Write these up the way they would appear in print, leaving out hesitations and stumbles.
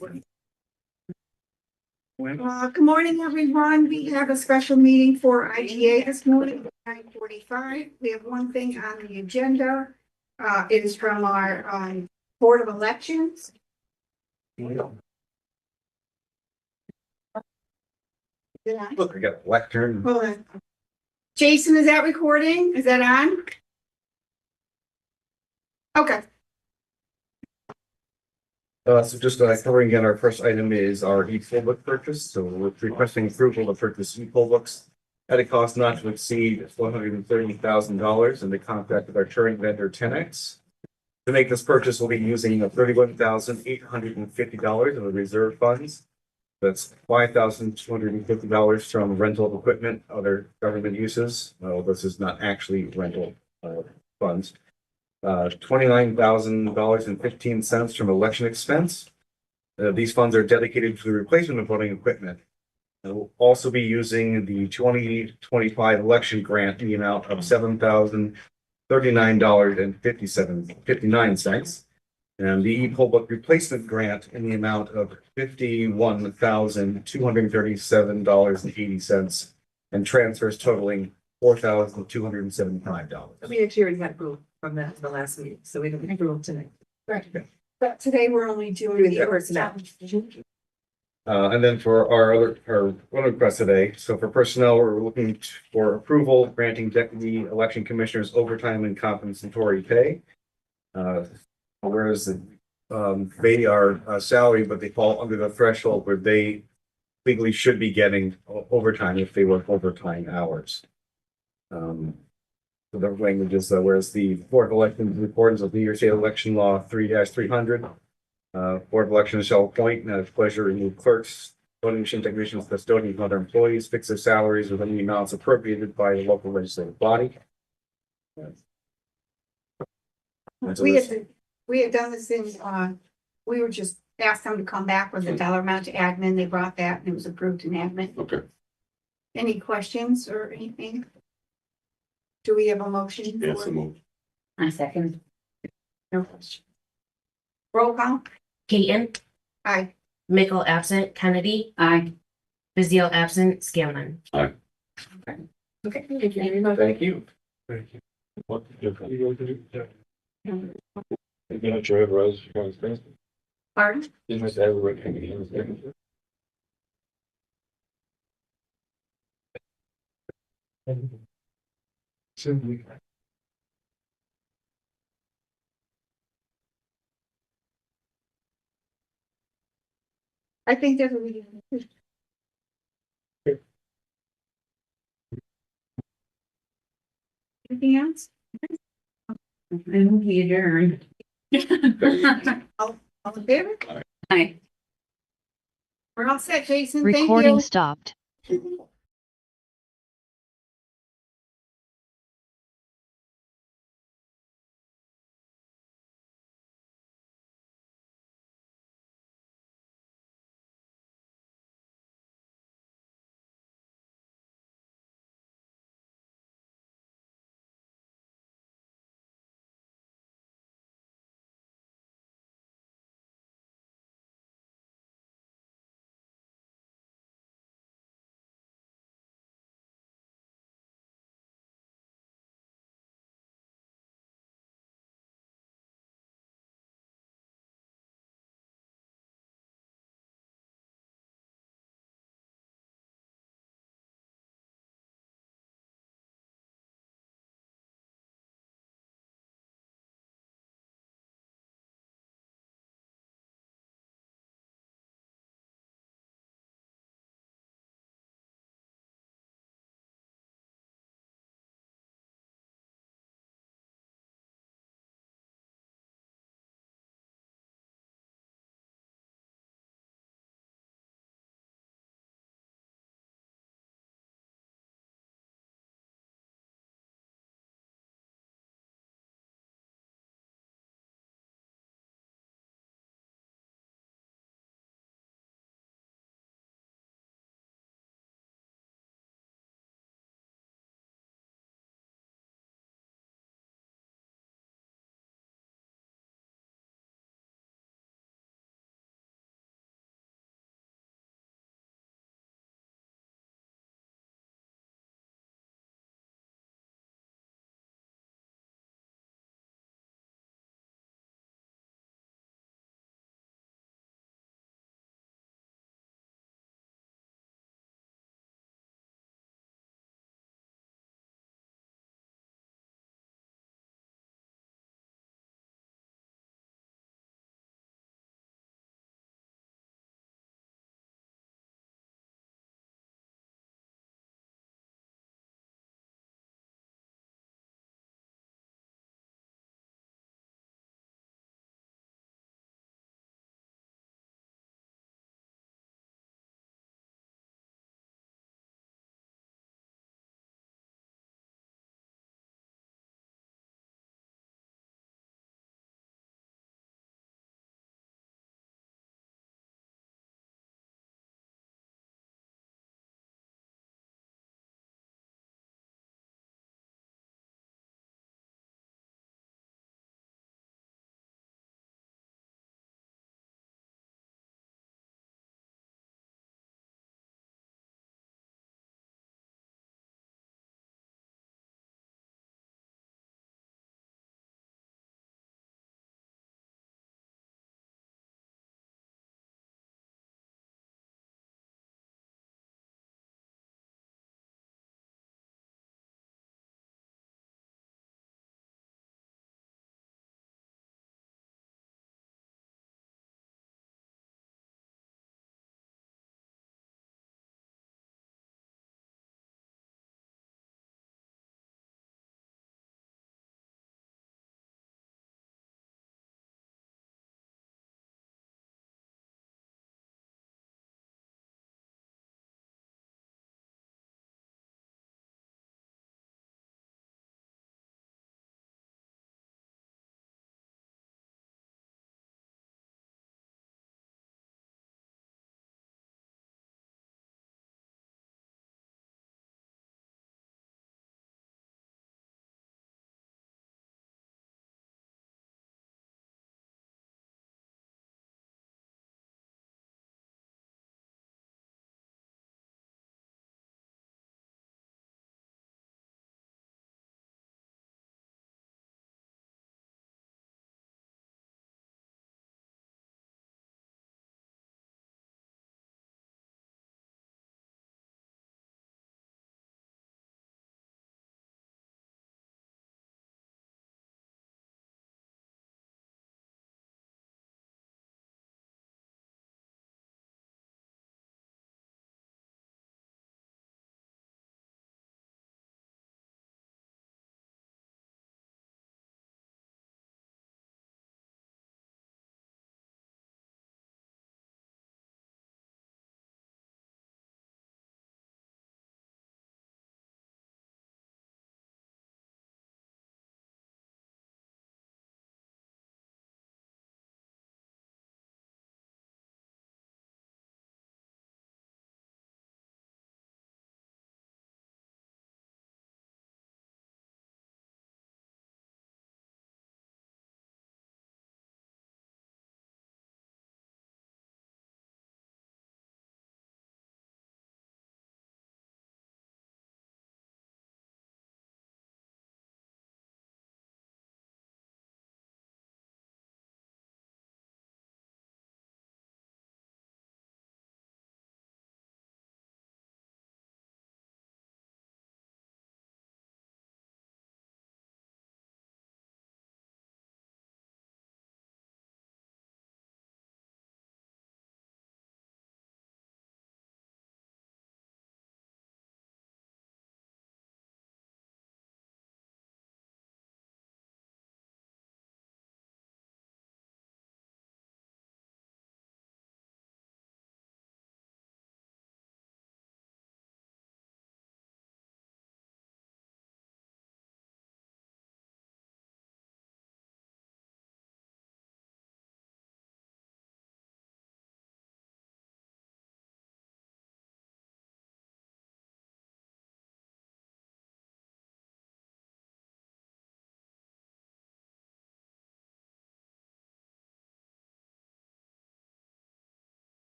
Good morning, everyone. We have a special meeting for IGA this morning at 9:45. We have one thing on the agenda. It is from our Board of Elections. Did I? Look, I got a lectern. Hold on. Jason, is that recording? Is that on? Okay. So just covering again, our first item is our e-poll book purchase. So we're requesting approval to purchase e-poll books at a cost not to exceed $130,000 and the contract with our current vendor 10X. To make this purchase, we'll be using $31,850 of the reserve funds. That's $5,250 from rental equipment, other government uses. This is not actually rental funds. $29,000.15 from election expense. These funds are dedicated to the replacement of voting equipment. We'll also be using the 2025 election grant in the amount of $7,039.59, and the e-poll book replacement grant in the amount of $51,237.80, and transfers totaling $4,275. We actually already got approval from that the last meeting, so we don't approve tonight. Right. But today we're only doing the personnel. And then for our one request today, so for personnel, we're looking for approval granting deputy election commissioners overtime and compensatory pay. Whereas they are salary, but they fall under the threshold where they legally should be getting overtime if they work overtime hours. So the language is whereas the Board of Elections in accordance with New York State Election Law 3-300, Board of Elections shall appoint and at pleasure remove clerks, voting machine technicians, custodians, and other employees, fix their salaries within the amounts appropriated by the local legislative body. We had done this in, we were just asked them to come back with a dollar amount to admin. They brought that and it was approved in admin. Okay. Any questions or anything? Do we have a motion? Yes, move. I second. No question. Roll call. Keaton, Aye. Mickle absent, Kennedy, Aye. Vizio absent, Scanlon. Okay. Okay, thank you very much. Thank you. Thank you. What different? You got your advice, you guys think? Pardon? You must have everybody. Simply. I think there's a. Anything else? And we adjourn. All in favor? Aye. We're all set, Jason. Thank Recording you. stopped.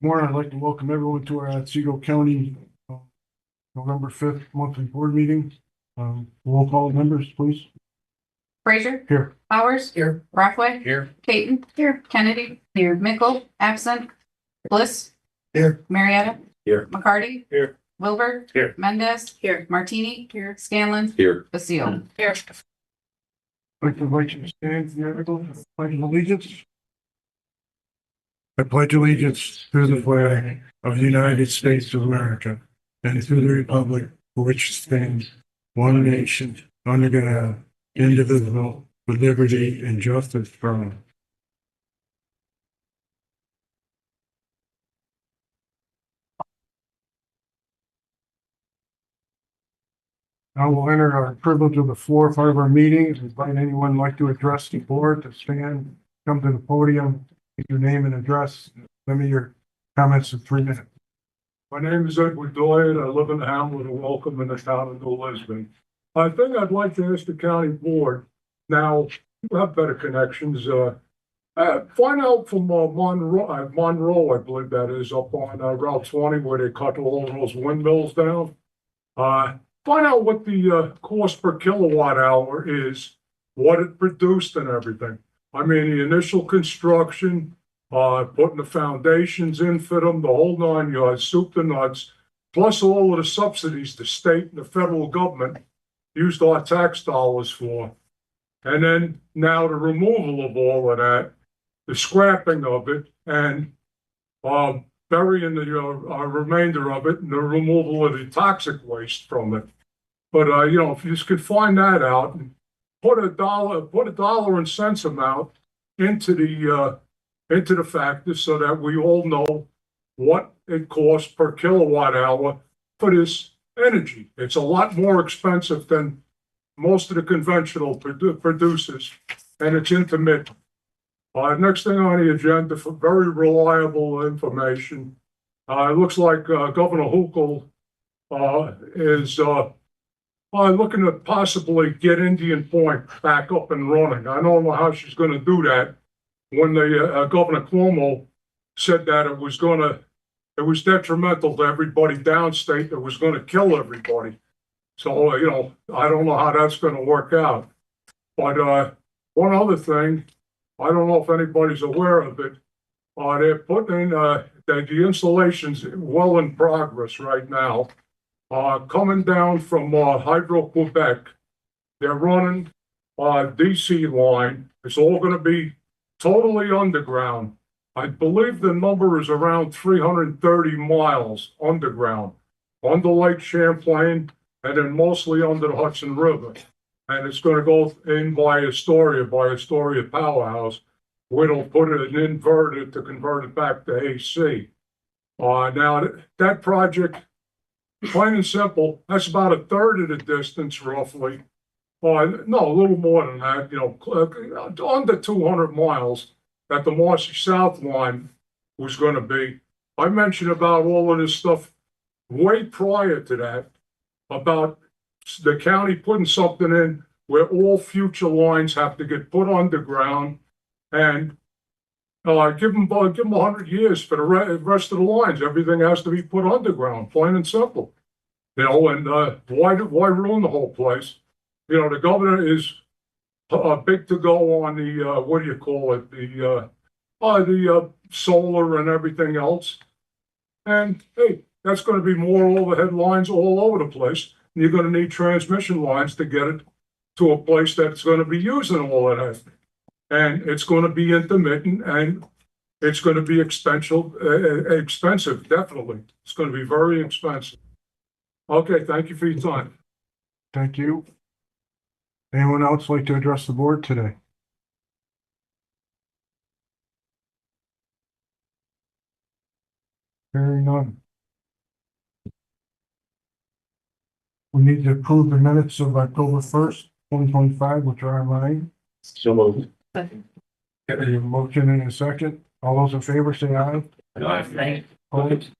Morning, I'd like to welcome everyone to our Otsego County November 5th monthly board meeting. Roll call members, please. Frazier. Here. Powers. Here. Brockway. Here. Caton. Here. Kennedy. Here. Mickle. Absent. Bliss. Here. Marietta. Here. McCarty. Here. Wilbur. Here. Mendez. Here. Martini. Here. Scanlon. Here. Basile. Here. I'd like to invite you to stand for the article, pledge of allegiance. I pledge allegiance to the flag of the United States of America and to the republic for which it stands, one nation, under God, indivisible, with liberty and justice for all. Now we'll enter our privilege of the floor part of our meeting. Invite anyone who'd like to address the board to stand, come to the podium, give your name and address, limit your comments to 3 minutes. My name is Edward Doyle. I live in the hamlet of Welcome in the town of New Lisbon. I think I'd like to ask the county board, now, you have better connections, find out from Monroe, I believe that is, up on Route 20 where they cut all those windmills down. Find out what the cost per kilowatt hour is, what it produced and everything. I mean, the initial construction, putting the foundations in for them, the whole 9 yards, soup to nuts, plus all of the subsidies the state and the federal government used our tax dollars for. And then now the removal of all of that, the scrapping of it, and burying the remainder of it, and the removal of the toxic waste from it. But if you just could find that out and put a dollar and cents amount into the factors so that we all know what it costs per kilowatt hour for this energy. It's a lot more expensive than most of the conventional producers, and it's intermittent. Next thing on the agenda for very reliable information. It looks like Governor Hochul is looking to possibly get Indian Point back up and running. I don't know how she's going to do that when the Governor Cuomo said that it was detrimental to everybody downstate, that was going to kill everybody. So, I don't know how that's going to work out. But one other thing, I don't know if anybody's aware of it. They're putting in the installation's well in progress right now. Coming down from Hydro-Quebec, they're running DC line. It's all going to be totally underground. I believe the number is around 330 miles underground, under Lake Champlain, and then mostly under the Hudson River. And it's going to go in by Astoria Powerhouse, where they'll put an inverter to convert it back to AC. Now, that project, plain and simple, that's about a third of the distance roughly. No, a little more than that, under 200 miles that the Marcy South line was going to be. I mentioned about all of this stuff way prior to that, about the county putting something in where all future lines have to get put underground, and give them 100 years for the rest of the lines. Everything has to be put underground, plain and simple. And why ruin the whole place? The governor is big to go on the what do you call it? The solar and everything else. And hey, that's going to be more overhead lines all over the place. And you're going to need transmission lines to get it to a place that's going to be using all of that. And it's going to be intermittent, and it's going to be expensive, definitely. It's going to be very expensive. Okay, thank you for your time. Thank you. Anyone else like to address the board today? Hearing none. We need to approve the minutes of October 1st, 2025, which are online. So moved. There's a motion in a second. All those in favor say aye. Opposed?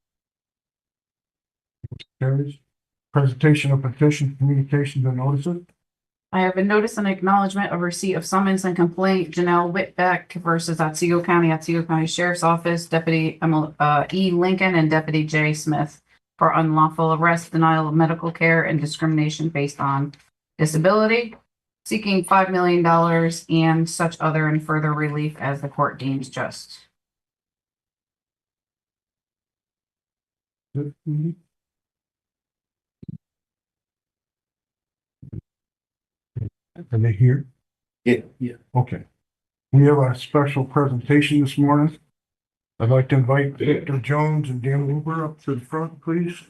Carries. Presentation of petition, communications and notices. I have a notice and acknowledgement of receipt of summons and complaint Janelle Whitbeck versus Otsego County Sheriff's Office, Deputy E. Lincoln and Deputy J. Smith for unlawful arrest, denial of medical care, and discrimination based on disability, seeking $5 million and such other and further relief as the court deems just. Are they here? Yeah. Okay. We have a special presentation this morning. I'd like to invite Victor Jones and Dan Wilbur up to the front, please.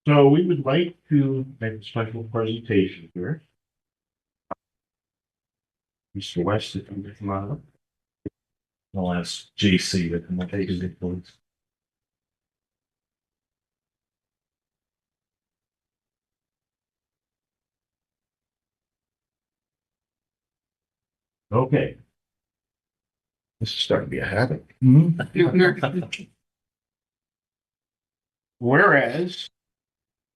So we would like to make a special presentation here. Mr. West, if you come on up. I'll ask JC to come up, please. Okay. This is starting to be a habit. Whereas,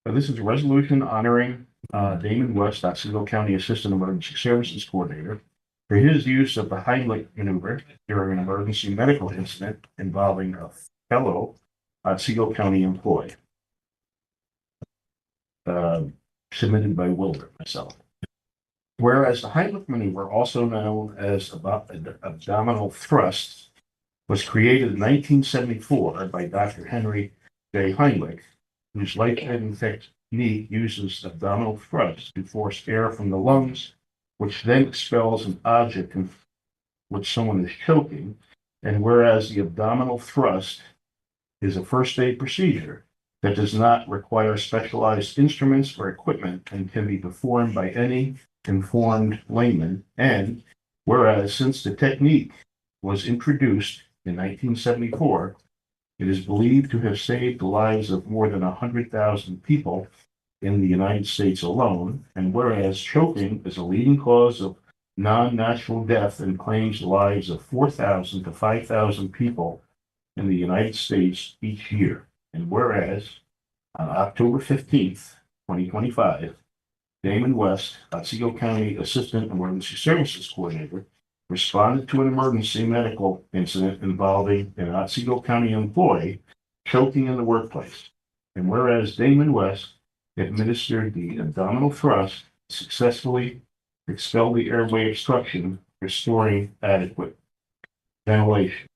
this is a resolution honoring Damon West, Otsego County Assistant Emergency Services Coordinator, for his use of the Heimlich maneuver during an emergency medical incident involving a fellow Otsego County employee. Submitted by Wilbur, myself. Whereas the Heimlich maneuver, also known as abdominal thrust, was created in 1974 by Dr. Henry J. Heimlich, whose life-saving technique uses abdominal thrust to force air from the lungs, which then expels an object in which someone is choking. And whereas the abdominal thrust is a first aid procedure that does not require specialized instruments or equipment and can be performed by any informed layman. And whereas since the technique was introduced in 1974, it is believed to have saved the lives of more than 100,000 people in the United States alone. And whereas choking is a leading cause of non-natural death and claims the lives of 4,000 to 5,000 people in the United States each year. And whereas on October 15th, 2025, Damon West, Otsego County Assistant Emergency Services Coordinator, responded to an emergency medical incident involving an Otsego County employee choking in the workplace. And whereas Damon West administered the abdominal thrust, successfully expelled the airway obstruction, restoring adequate ventilation.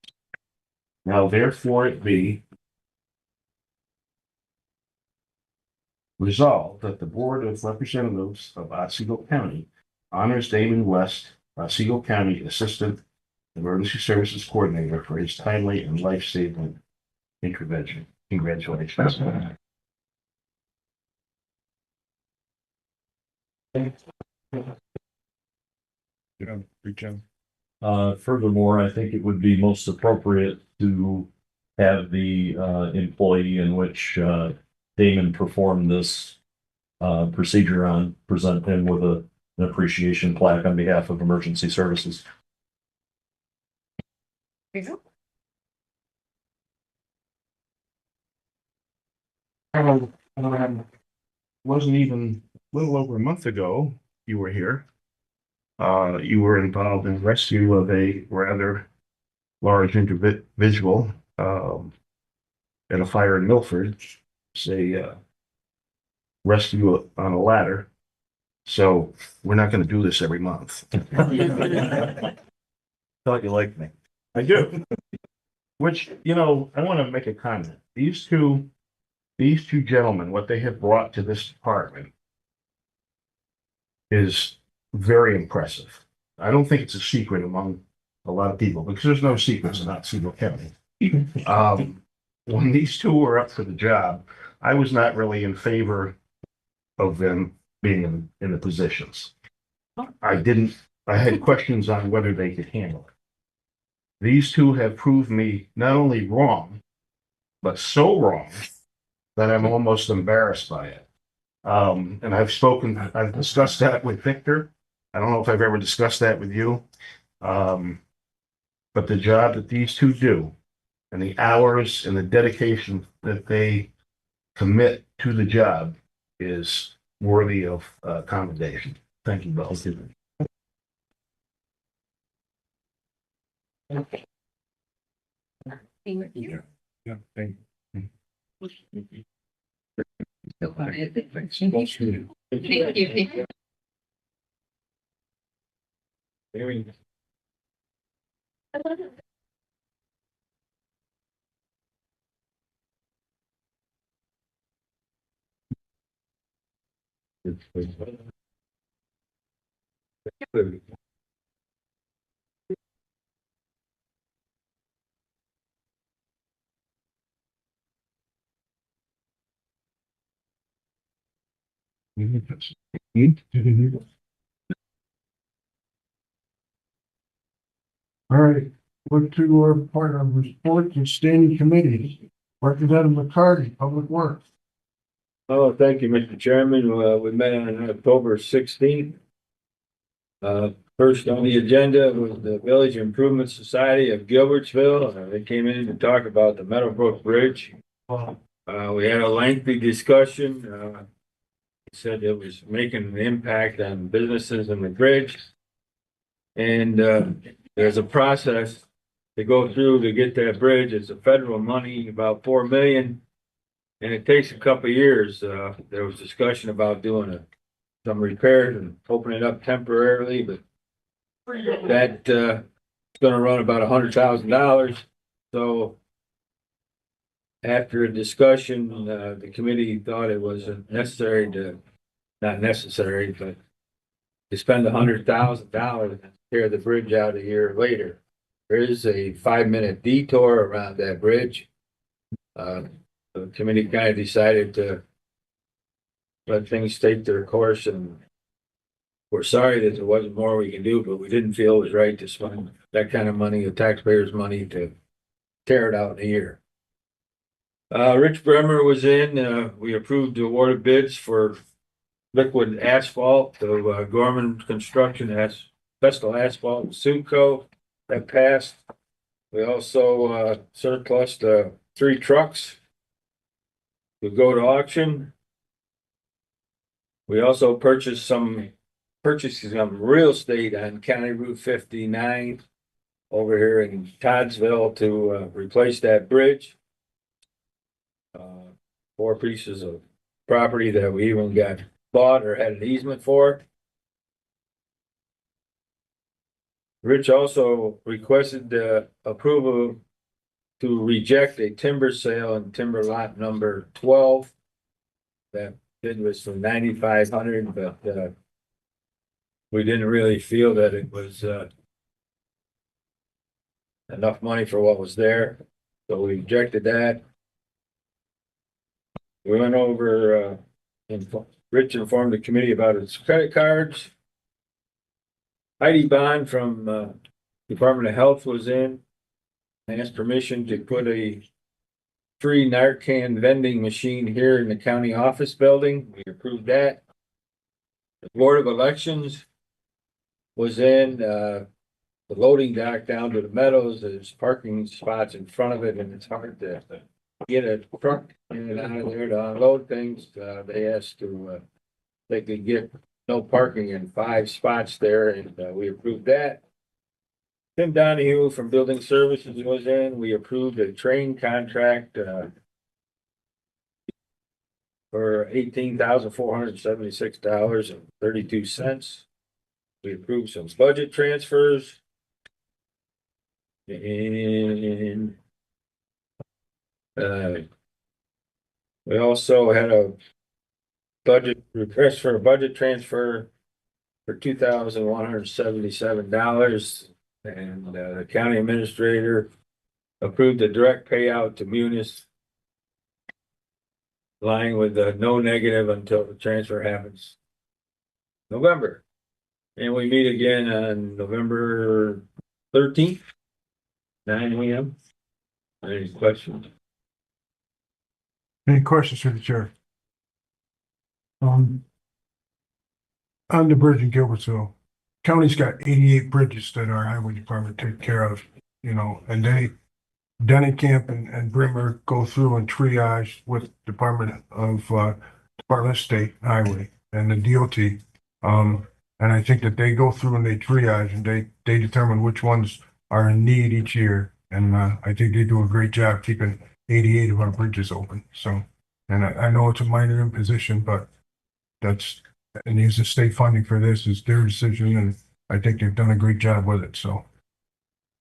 Now, therefore, it be resolved that the Board of Representatives of Otsego County honors Damon West, Otsego County Assistant Emergency Services Coordinator, for his timely and life-saving intervention. Congratulations. Furthermore, I think it would be most appropriate to have the employee in which Damon performed this procedure on present him with an appreciation plaque on behalf of emergency services. Wasn't even a little over a month ago you were here. You were involved in rescue of a rather large individual at a fire in Milford. It's a rescue on a ladder. So we're not going to do this every month. Thought you liked me. I do. Which, you know, I want to make a comment. These two gentlemen, what they have brought to this department is very impressive. I don't think it's a secret among a lot of people, because there's no secrets in Otsego County. When these two were up for the job, I was not really in favor of them being in the positions. I had questions on whether they could handle it. These two have proved me not only wrong, but so wrong that I'm almost embarrassed by it. And I've discussed that with Victor. I don't know if I've ever discussed that with you. But the job that these two do and the hours and the dedication that they commit to the job is worthy of commendation. Thank you both. Yeah, thank you. All right, look to our part of reports and standing committees. Representative McCarty, Public Works. Oh, thank you, Mr. Chairman. We met on October 16th. First on the agenda was the Village Improvement Society of Gilbertsville. They came in to talk about the Meadowbrook Bridge. We had a lengthy discussion. Said it was making an impact on businesses and the bridge. And there's a process to go through to get that bridge. It's a federal money, about 4 million. And it takes a couple of years. There was discussion about doing some repairs and opening it up temporarily, but that is going to run about $100,000. So after a discussion, the committee thought it was necessary to, not necessary, but to spend $100,000 and tear the bridge out a year later. There is a 5-minute detour around that bridge. The committee kind of decided to let things take their course, and we're sorry that there wasn't more we can do, but we didn't feel it was right to spend that kind of money, the taxpayers' money, to tear it out in a year. Rich Bremer was in. We approved the award of bids for liquid asphalt to Gorman Construction as Vestal Asphalt and Suco. That passed. We also surplused 3 trucks to go to auction. We also purchased some real estate on County Route 59 over here in Toddsville to replace that bridge. 4 pieces of property that we even got bought or had an easement for. Rich also requested approval to reject a timber sale in timber lot number 12. That bid was for $9,500, but we didn't really feel that it was enough money for what was there, so we rejected that. We went over, Rich informed the committee about his credit cards. Heidi Bond from Department of Health was in, asked permission to put a free Narcan vending machine here in the county office building. We approved that. The Board of Elections was in, the loading dock down to the Meadows. There's parking spots in front of it, and it's hard to get a truck in and out of there to unload things. They asked to, they could get no parking in 5 spots there, and we approved that. Tim Donahue from Building Services was in. We approved a train contract for $18,476.32. We approved some budget transfers. And we also had a budget request for a budget transfer for $2,177. And the county administrator approved a direct payout to Munis, lying with no negative until the transfer happens November. And we meet again on November 13th, 9 a.m. Any questions? Any questions for the chair? On the bridge in Gilbertsville, county's got 88 bridges that our highway department take care of, you know, and Dennicamp and Brimmer go through and triage with Department of State Highway and the DOT. And I think that they go through and they triage and they determine which ones are in need each year. And, I think they do a great job keeping 88 of our bridges open, so. And I know it's a minor imposition, but and using state funding for this is their decision, and I think they've done a great job with it, so.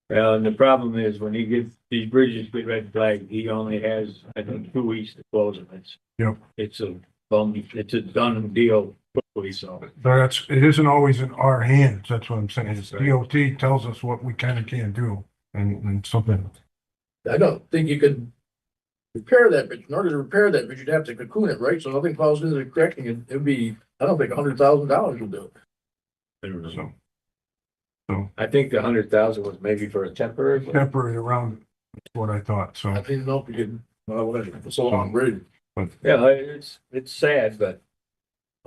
Well, and the problem is when he gets these bridges with red flag, he only has, I think, 2 weeks to close them. Yep. It's a done deal quickly, so. But it isn't always in our hands, that's what I'm saying. It's DOT tells us what we can and can't do, and something. I don't think you could repair that bridge. In order to repair that bridge, you'd have to cocoon it, right? So nothing falls into the crack, and it'd be, I don't think $100,000 would do it. I don't know. So I think the 100,000 was maybe for a temporary. but- temporary around, that's what I thought, so. I didn't know if you could, well, it's a long bridge. Yeah, it's sad, but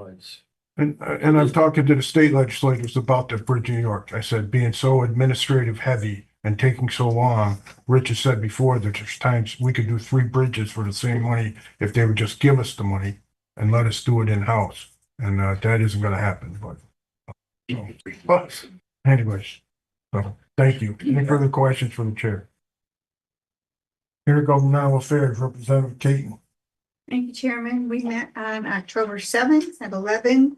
it's. And I'm talking to the state legislators about the bridge in New York. I said, being so administrative heavy and taking so long, Rich has said before that there's times we could do 3 bridges for the same money if they would just give us the money and let us do it in-house. And, that isn't gonna happen, but anyways, so thank you. Any further questions for the chair? Here we go, now affairs, Representative Caton. Thank you, Chairman. We met on October 7th at 11.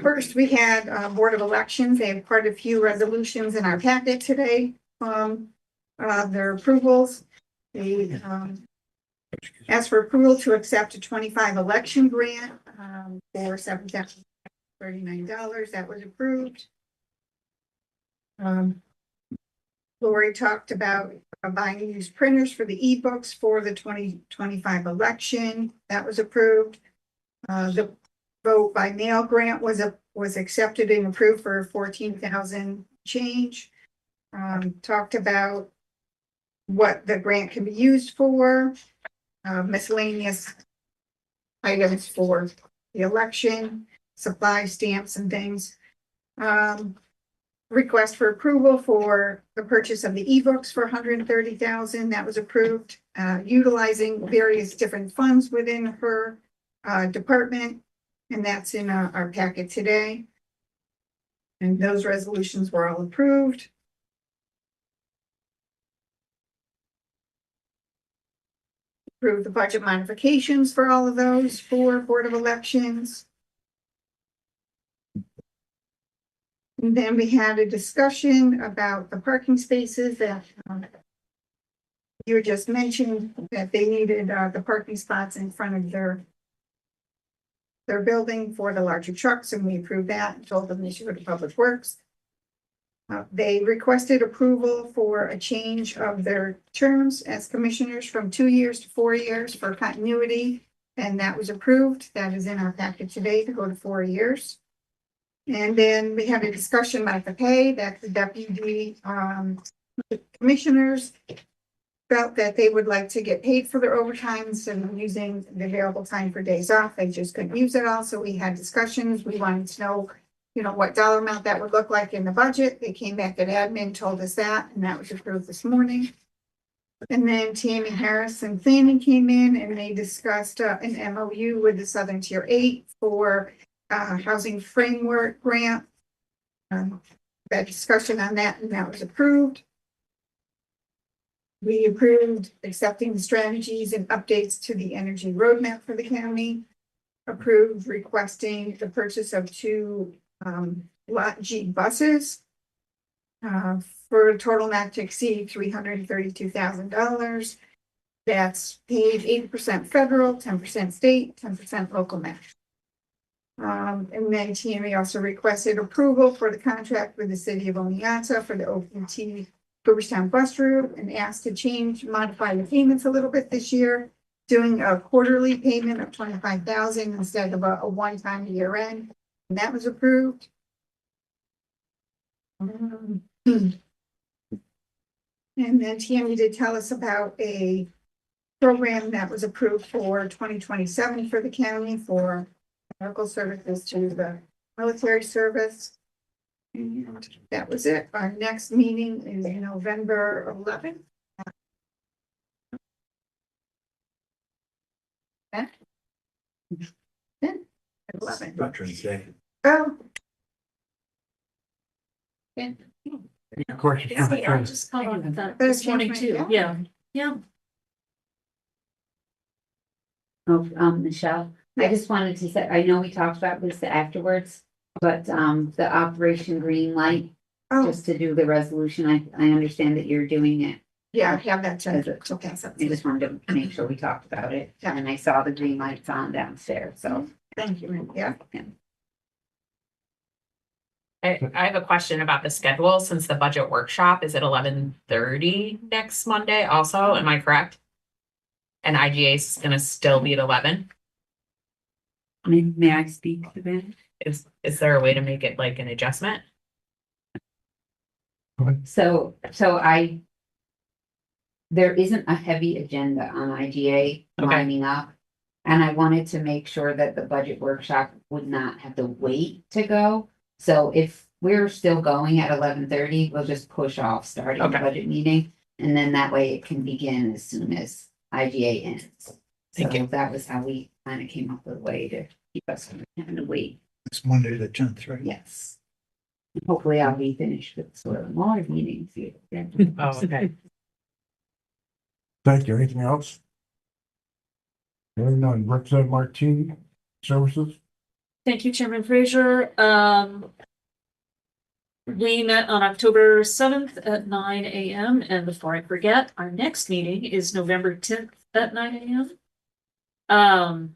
First, we had Board of Elections. They have quite a few resolutions in our packet today. Their approvals. They asked for approval to accept a 25 election grant for $7,039. That was approved. Lori talked about buying used printers for the ebooks for the 2025 election. That was approved. The vote by mail grant was accepted and approved for 14,000 change. Talked about what the grant can be used for, miscellaneous items for the election, supply stamps and things. Request for approval for the purchase of the ebooks for 130,000. That was approved, utilizing various different funds within her department, and that's in our packet today. And those resolutions were all approved. Approve the budget modifications for all of those for Board of Elections. And then we had a discussion about the parking spaces that you were just mentioned that they needed the parking spots in front of their building for the larger trucks, and we approved that and told them they should go to Public Works. They requested approval for a change of their terms as commissioners from 2 years to 4 years for continuity, and that was approved. That is in our packet today to go to 4 years. And then we had a discussion about the pay that the deputy commissioners felt that they would like to get paid for their overtimes and using the available time for days off. They just couldn't use it all. So we had discussions. We wanted to know, what dollar amount that would look like in the budget. They came back at admin, told us that, and that was approved this morning. And then Tammy Harris and planning came in and they discussed an MOU with the Southern Tier 8 for housing framework grant. That discussion on that, and that was approved. We approved accepting the strategies and updates to the energy roadmap for the county. Approved requesting the purchase of 2 Lot G buses for a total not to exceed $332,000. That's paid 80% federal, 10% state, 10% local match. And then Tammy also requested approval for the contract with the city of Oneonta for the OPT Cooperstown bus route and asked to modify the payments a little bit this year, doing a quarterly payment of $25,000 instead of a one-time year end, and that was approved. And then Tammy did tell us about a program that was approved for 2027 for the county for medical services to the military service. And that was it. Our next meeting is November 11th. At 11. Veterans Day. Oh. Question. Yeah, Sure. Just call on that this morning too. Yeah. Oh, Michelle, I just wanted to say, I know we talked about this afterwards, but, the Operation Green Light, Oh, just to do the resolution, I understand that you're doing it. yeah, I have that. As a- Okay, so I just wanted to make sure we talked about it, and I saw the green lights on downstairs, so. thank you. Yeah. I have a question about the schedule, since the budget workshop is at 11:30 next Monday also, am I correct? And IGA is gonna still be at 11? May I speak to that? Is there a way to make it like an adjustment? So there isn't a heavy agenda on IGA Okay. lining up. And I wanted to make sure that the budget workshop would not have to wait to go. So if we're still going at 11:30, we'll just push off starting the Okay. budget meeting. And then that way it can begin as soon as IGA ends. Thank So you. that was how we kind of came up with a way to keep us from having to wait. It's Monday the 10th, right? Yes. Hopefully I'll be finished with sort of more meetings here. Oh, okay. Thank you. Anything else? Hearing none. Representative Martini, Services? Thank you, Chairman Frazier. We met on October 7th at 9 a.m. And before I forget, our next meeting is November 10th at 9 a.m.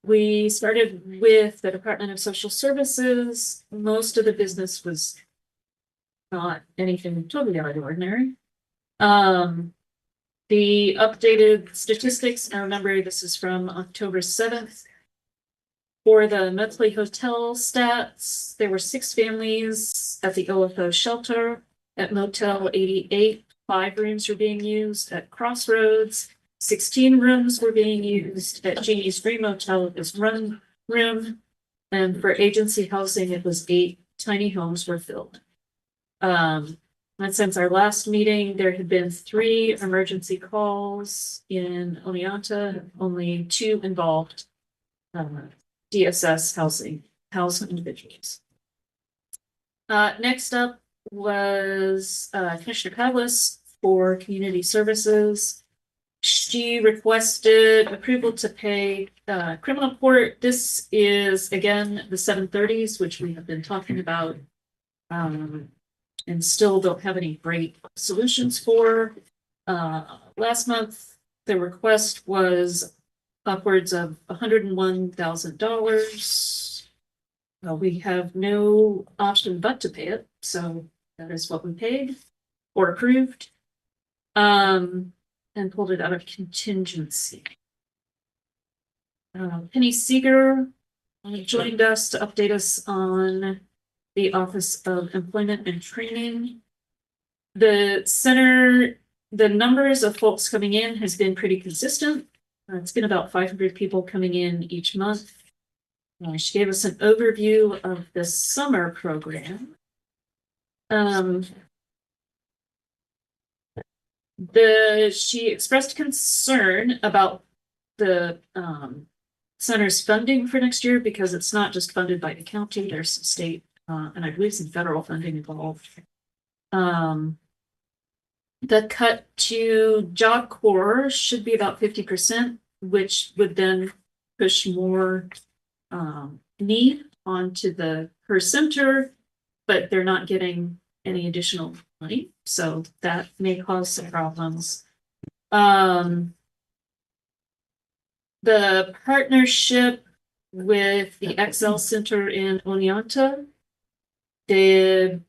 We started with the Department of Social Services. Most of the business was not anything totally out of the ordinary. The updated statistics, now remember this is from October 7th. For the monthly hotel stats, there were 6 families at the OFO shelter. At Motel 88, 5 rooms were being used. At Crossroads, 16 rooms were being used. At Jeannie's Green Motel, it was one room. And for agency housing, it was 8 tiny homes were filled. And since our last meeting, there had been 3 emergency calls in Oneonta, only 2 involved DSS housing individuals. Next up was Commissioner Pavlis for Community Services. She requested approval to pay criminal court. This is again the 730s, which we have been talking about. And still don't have any great solutions for. Last month, the request was upwards of $101,000. We have no option but to pay it, so that is what we paid or approved. And pulled it out of contingency. Penny Seeger joined us to update us on the Office of Employment and Training. The center, the numbers of folks coming in has been pretty consistent. It's been about 500 people coming in each month. She gave us an overview of the summer program. She expressed concern about the center's funding for next year because it's not just funded by the county, there's some state and I believe some federal funding involved. The cut to Job Corps should be about 50%, which would then push more need onto her center, but they're not getting any additional money, so that may cause some problems. The partnership with the Excel Center in Oneonta, they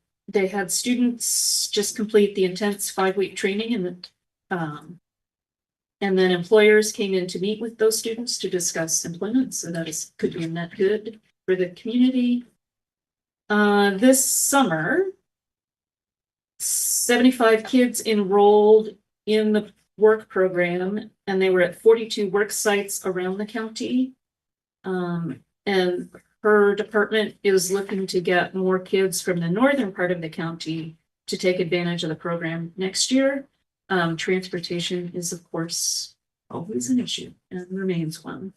had students just complete the intense 5-week training and then employers came in to meet with those students to discuss employment. So that could be a net good for the community. This summer, 75 kids enrolled in the work program and they were at 42 work sites around the county. And her department is looking to get more kids from the northern part of the county to take advantage of the program next year. Transportation is, of course, always an issue and remains one.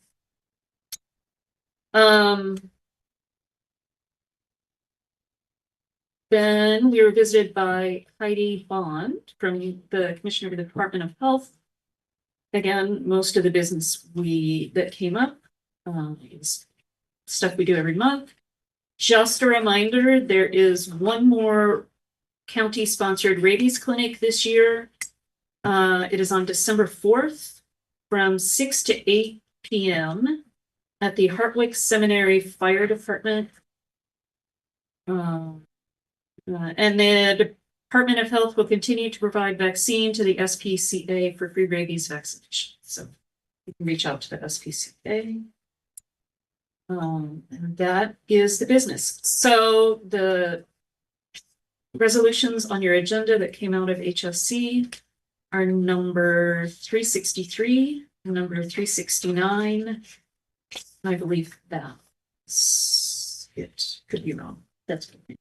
Then we were visited by Heidi Bond from the Commissioner of the Department of Health. Again, most of the business that came up is stuff we do every month. Just a reminder, there is one more county-sponsored rabies clinic this year. It is on December 4th from 6 to 8 p.m. at the Hartwick Seminary Fire Department. And the Department of Health will continue to provide vaccine to the SPCA for free rabies vaccination. So you can reach out to the SPCA. And that is the business. So the resolutions on your agenda that came out of HSC are number 363, number 369. I believe that's it. Could be wrong. That's good.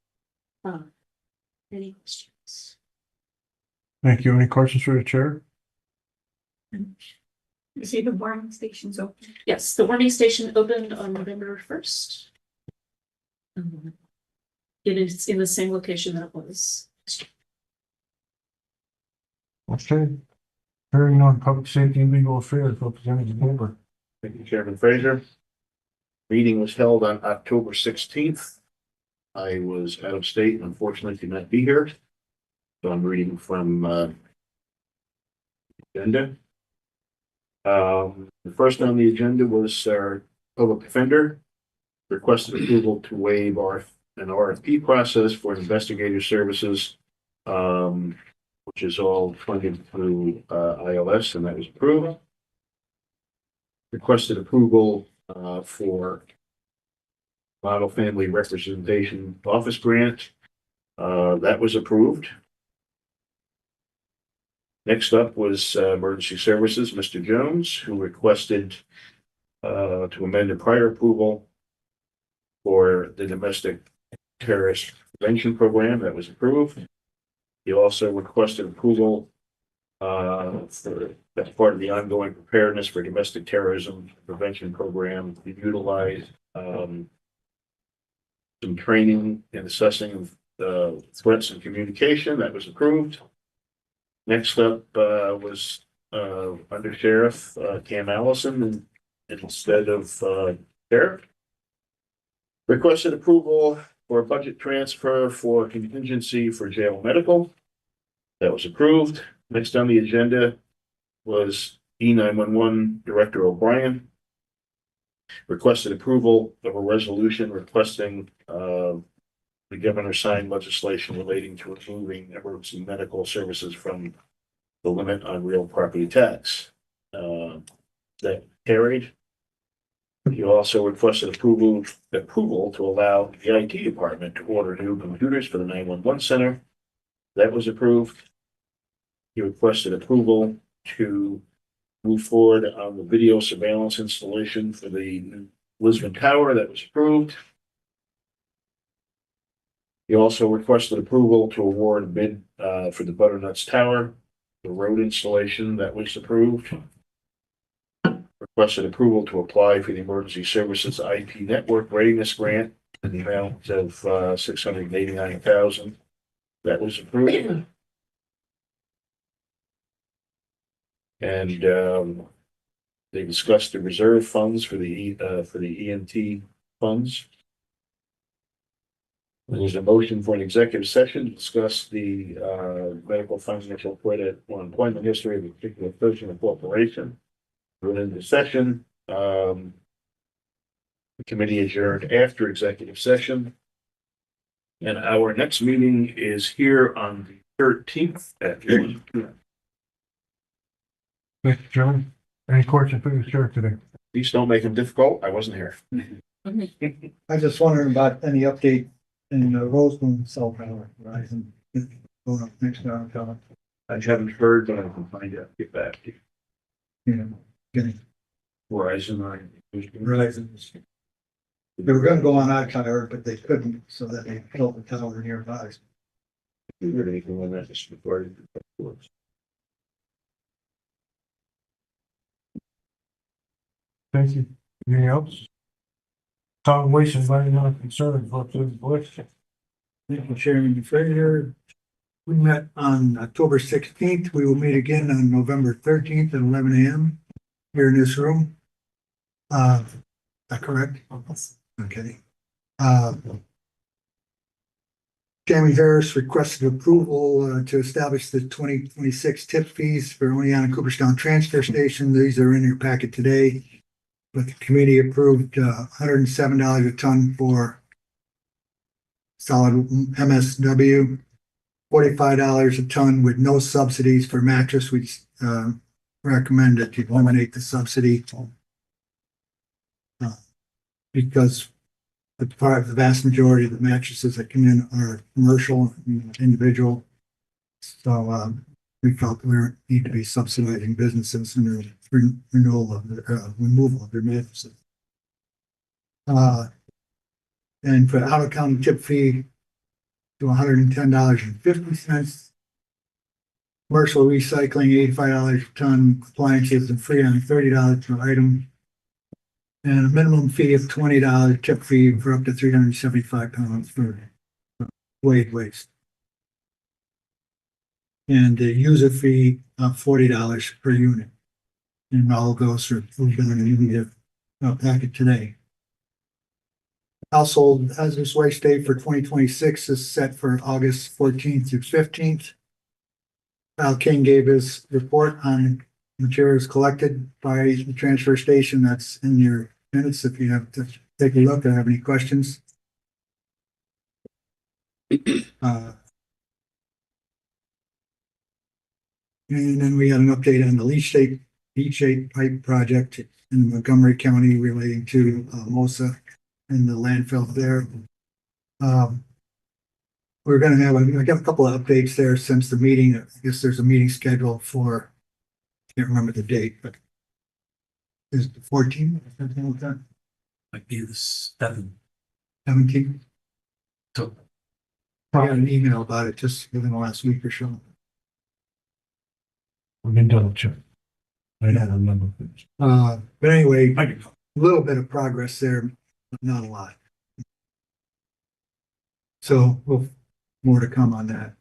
Any questions? Thank you. Any questions for the chair? You see the warming stations open. Yes, the warming station opened on November 1st. It is in the same location that it was. Okay. Hearing on public safety and legal affairs, Representative Wilbur. Thank you, Chairman Fraser. Meeting was held on October 16th. I was out of state and unfortunately could not be here. So I'm reading from agenda. The first on the agenda was our public defender. Requested approval to waive an RFP process for investigator services, which is all funded through ILS, and that was approved. Requested approval for model family representation office grant. That was approved. Next up was emergency services, Mr. Jones, who requested to amend a prior approval for the domestic terrorist prevention program. That was approved. He also requested approval that's part of the ongoing preparedness for domestic terrorism prevention program to utilize some training and assessing of threats and communication. That was approved. Next up was Under Sheriff Cam Allison instead of Sheriff. Requested approval for a budget transfer for contingency for jail medical. That was approved. Next on the agenda was E911 Director O'Brien. Requested approval of a resolution requesting the governor sign legislation relating to removing emergency medical services from the limit on real property tax. That carried. He also requested approval to allow the IT department to order new computers for the 911 center. That was approved. He requested approval to move forward on the video surveillance installation for the Lisbon Tower. That was approved. He also requested approval to award a bid for the Butternuts Tower, the road installation. That was approved. Requested approval to apply for the Emergency Services IP Network Readiness Grant in the amount of $689,000. That was approved. And they discussed the reserve funds for the EMT funds. There's a motion for an executive session to discuss the medical financial credit or employment history of a particular person or corporation. Within the session, the committee adjourned after executive session. And our next meeting is here on the 13th at 1 p.m. Mr. Chairman, any questions for the sheriff today? Please don't make them difficult. I wasn't here. I just wondering about any update in Roseland cell tower rising. Going up next to I haven't heard, but I can find out. Get back to you. you know, getting Verizon, rising. They were gonna go on our tower, but they couldn't, so that they built a tower nearby. Thank you. Anything else? Solid waste environmental concerns, what's the list? Thank you, Chairman Fraser. We met on October 16th. We will meet again on November 13th at 11 a.m. here in this room. Is that correct? Okay. Tammy Harris requested approval to establish the 2026 tip fees for Oneonta Cooperstown Transfer Station. These are in your packet today. But the committee approved $107 a ton for solid MSW, $45 a ton with no subsidies for mattress. We recommend that you eliminate the subsidy because the vast majority of the mattresses that come in are commercial and individual. So we felt we need to be subsidizing businesses in the renewal of the removal of their mattresses. And for the out of county tip fee to $110.50. Commercial recycling, $85 a ton, appliances and free on $30 per item. And a minimum fee of $20 tip fee for up to 375 pounds for weight waste. And the user fee of $40 per unit. And all of those are included in the packet today. Household hazardous waste day for 2026 is set for August 14th through 15th. Al King gave his report on materials collected by the transfer station. That's in your minutes if you have to take a look or have any questions. And then we had an update on the leachate pipe project in Montgomery County relating to MOSA and the landfill there. We're going to have, I got a couple of updates there since the meeting. I guess there's a meeting scheduled for, I can't remember the date, but is it the 14th or something like that? Might be the 7th. 17th? So I got an email about it just within the last week or so. we can double check. I don't remember. But anyway, I a little bit of progress there, but not a lot. So more to come on that.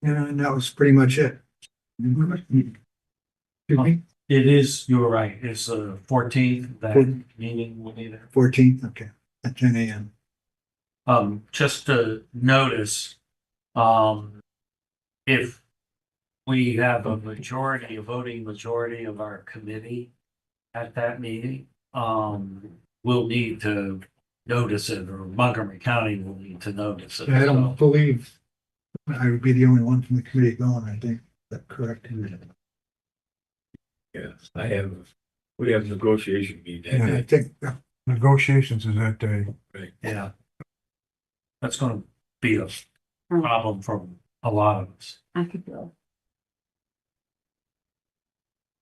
And that was pretty much it. Excuse me? It is, you were right, it's 14th, that meeting will be there. 14th, okay, at 10 a.m. Just to notice, if we have a voting majority of our committee at that meeting, we'll need to notice it, or Montgomery County will need to notice it. I don't believe I would be the only one from the committee going, I think. Is that correct? Yes, we have negotiation meeting that Yeah, I day. think Negotiations is that day. Right. Yeah. That's gonna be a problem for a lot of us. I could go.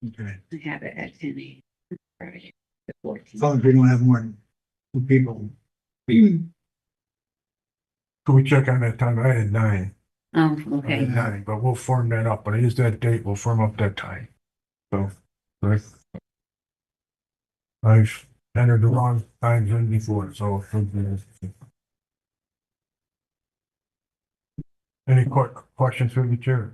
okay. I have it at 10 a.m. Friday, the As 14th. long as we don't have more than 2 people. Can we check on that time? I had 9. Oh, I had okay. 9, but we'll form that up, but it is that date, we'll form up that time. So, right. I've entered the wrong times in before, so. Any questions for the chair?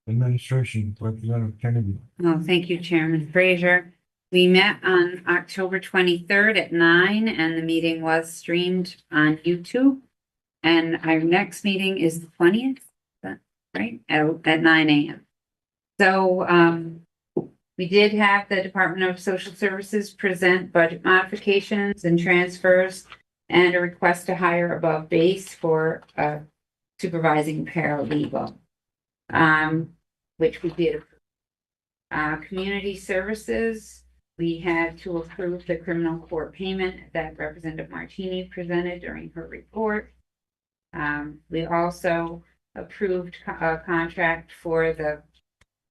Administration, Representative Kennedy. Oh, thank you, Chairman Fraser. We met on October 23rd at 9, and the meeting was streamed on YouTube. And our next meeting is the 20th, right, at 9 a.m. So we did have the Department of Social Services present budget modifications and transfers and a request to hire above base for supervising paralegal, which we did. Community services, we had to approve the criminal court payment that Representative Martini presented during her report. We also approved a contract for the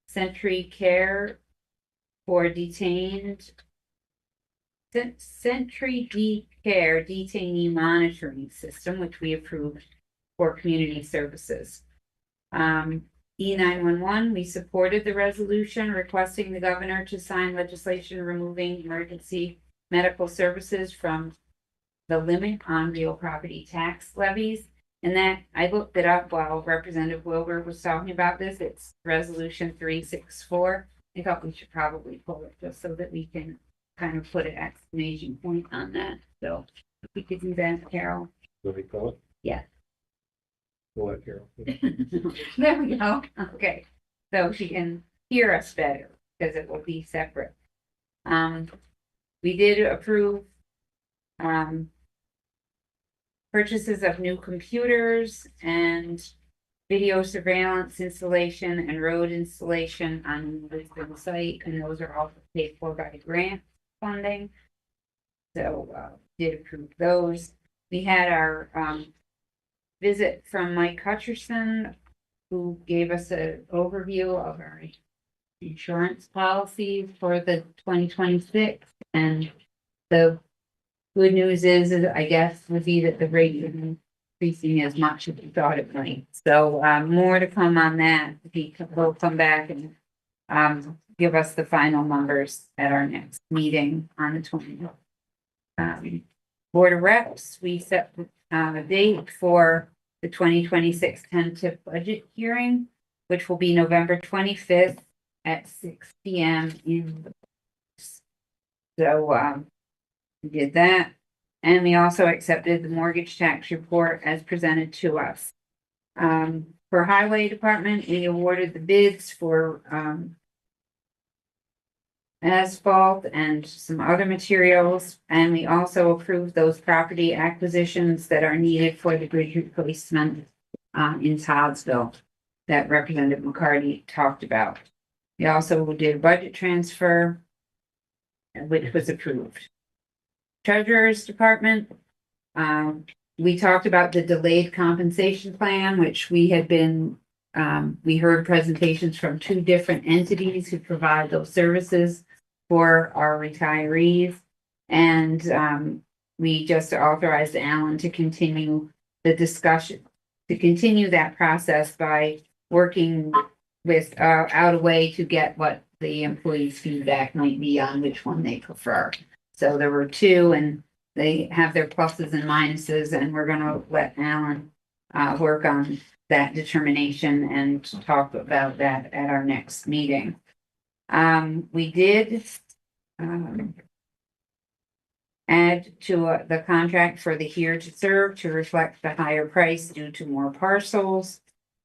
Century Care for detained Sentry D Care detainee monitoring system, which we approved for community services. E911, we supported the resolution requesting the governor to sign legislation removing emergency medical services from the limit on real property tax levies. And that, I looked it up while Representative Wilbur was talking about this. It's resolution 364. I thought we should probably pull it just so that we can kind of put an exclamation point on that. So if we could do that, Carol. What do we call it? Yeah. What, Carol? There we go. Okay. So she can hear us better because it will be separate. We did approve purchases of new computers and video surveillance installation and road installation on the Lisbon site, and those are all paid for by grant funding. So did approve those. We had our visit from Mike Hutcherson, who gave us an overview of our insurance policies for the 2026. And the good news is I guess, would be that the rate isn't increasing as much as we thought it might. So more to come on that. He will come back and give us the final numbers at our next meeting on the 20th. Board of Reps, we set a date for the 2026 tentative budget hearing, which will be November 25th at 6 p.m. in the. So we did that. And we also accepted the mortgage tax report as presented to us. For Highway Department, we awarded the bids for asphalt and some other materials. And we also approved those property acquisitions that are needed for the bridge replacement in Toddsville that Representative McCarty talked about. We also did a budget transfer, which was approved. Treasurer's Department, we talked about the delayed compensation plan, which we had been, we heard presentations from 2 different entities who provide those services for our retirees. And we just authorized Alan to continue the discussion, to continue that process by working with, out a way to get what the employees' feedback might be on which one they prefer. So there were 2 and they have their pluses and minuses, and we're gonna let Alan work on that determination and talk about that at our next meeting. We did add to the contract for the Here to Serve to reflect the higher price due to more parcels.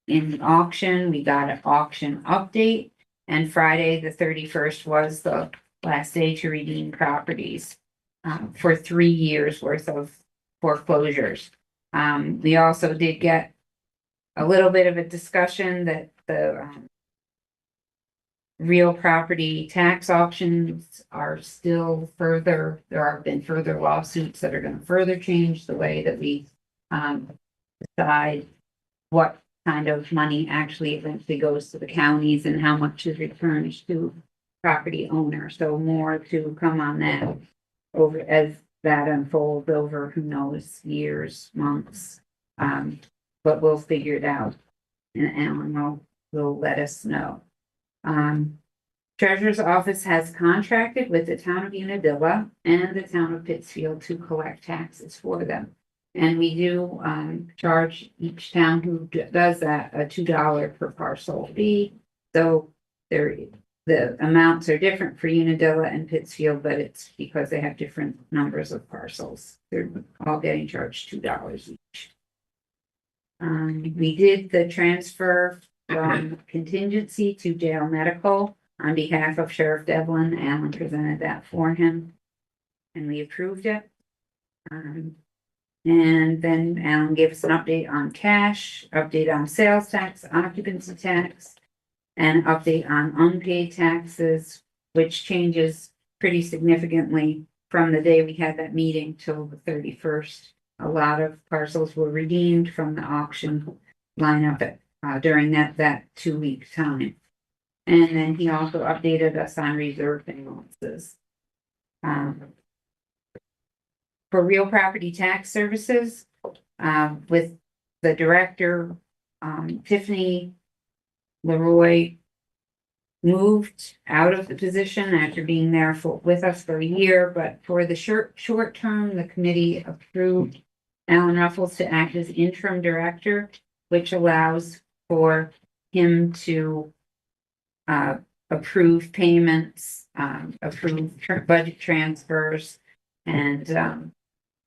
In the auction, we got an auction update, and Friday, the 31st was the last day to redeem properties for 3 years worth of foreclosures. We also did get a little bit of a discussion that the real property tax auctions are still further, there have been further lawsuits that are going to further change the way that we decide what kind of money actually eventually goes to the counties and how much is returned to property owner. So more to come on that over as that unfolds over, who knows, years, months. But we'll figure it out, and Alan will let us know. Treasurer's office has contracted with the town of Unadilla and the town of Pittsfield to collect taxes for them. And we do charge each town who does that a $2 per parcel fee. So the amounts are different for Unadilla and Pittsfield, but it's because they have different numbers of parcels. They're all getting charged $2 each. We did the transfer from contingency to jail medical on behalf of Sheriff Devlin. Alan presented that for him, and we approved it. And then Alan gave us an update on cash, update on sales tax, occupancy tax, and update on unpaid taxes, which changes pretty significantly from the day we had that meeting till the 31st. A lot of parcels were redeemed from the auction lineup during that 2-week time. And then he also updated us on reserve balances. for real property tax services, with the director, Tiffany Leroy moved out of the position after being there with us for a year, but for the short term, the committee approved Alan Ruffles to act as interim director, which allows for him to approve payments, approve budget transfers, and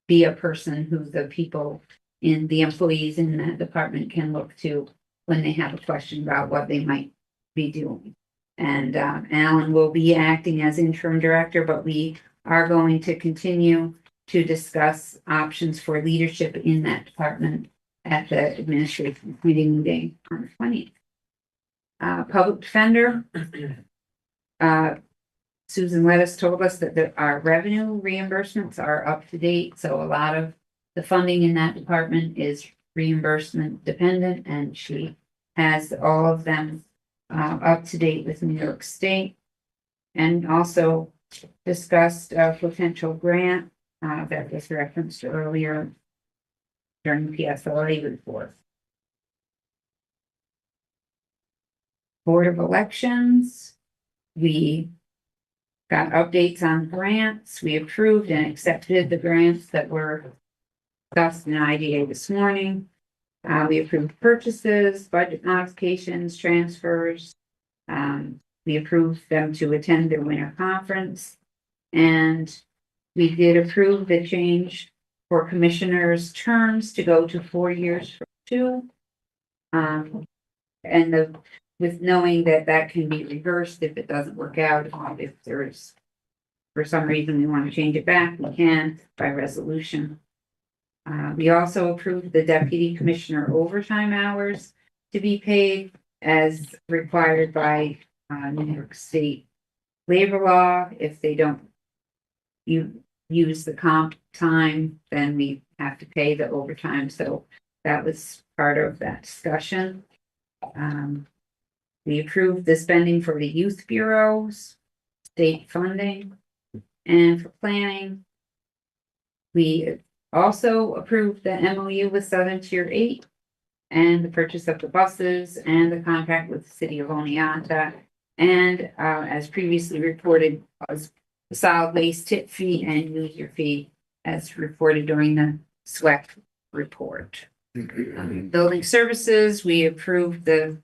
be a person who the people in the employees in that department can look to when they have a question about what they might be doing. And Alan will be acting as interim director, but we are going to continue to discuss options for leadership in that department at the administration meeting meeting on the 20th. Public defender, Susan Lettis told us that our revenue reimbursements are up to date, so a lot of the funding in that department is reimbursement dependent, and she has all of them up to date with New York State. And also discussed a potential grant that was referenced earlier during the PSLA report. Board of Elections, we got updates on grants. We approved and accepted the grants that were discussed in IDA this morning. We approved purchases, budget modifications, transfers. We approved them to attend their winter conference. And we did approve the change for commissioners' terms to go to 4 years from 2. And with knowing that that can be reversed if it doesn't work out, if there's, for some reason, we want to change it back, we can by resolution. We also approved the deputy commissioner overtime hours to be paid as required by New York State labor law. If they don't use the comp time, then we have to pay the overtime. So that was part of that discussion. We approved the spending for the youth bureaus, state funding, and for planning. We also approved the MOU with Southern Tier 8 and the purchase of the buses and the contract with the city of Oneonta. And as previously reported, was the solid waste tip fee and user fee as reported during the SWEC report. Building services, we approved the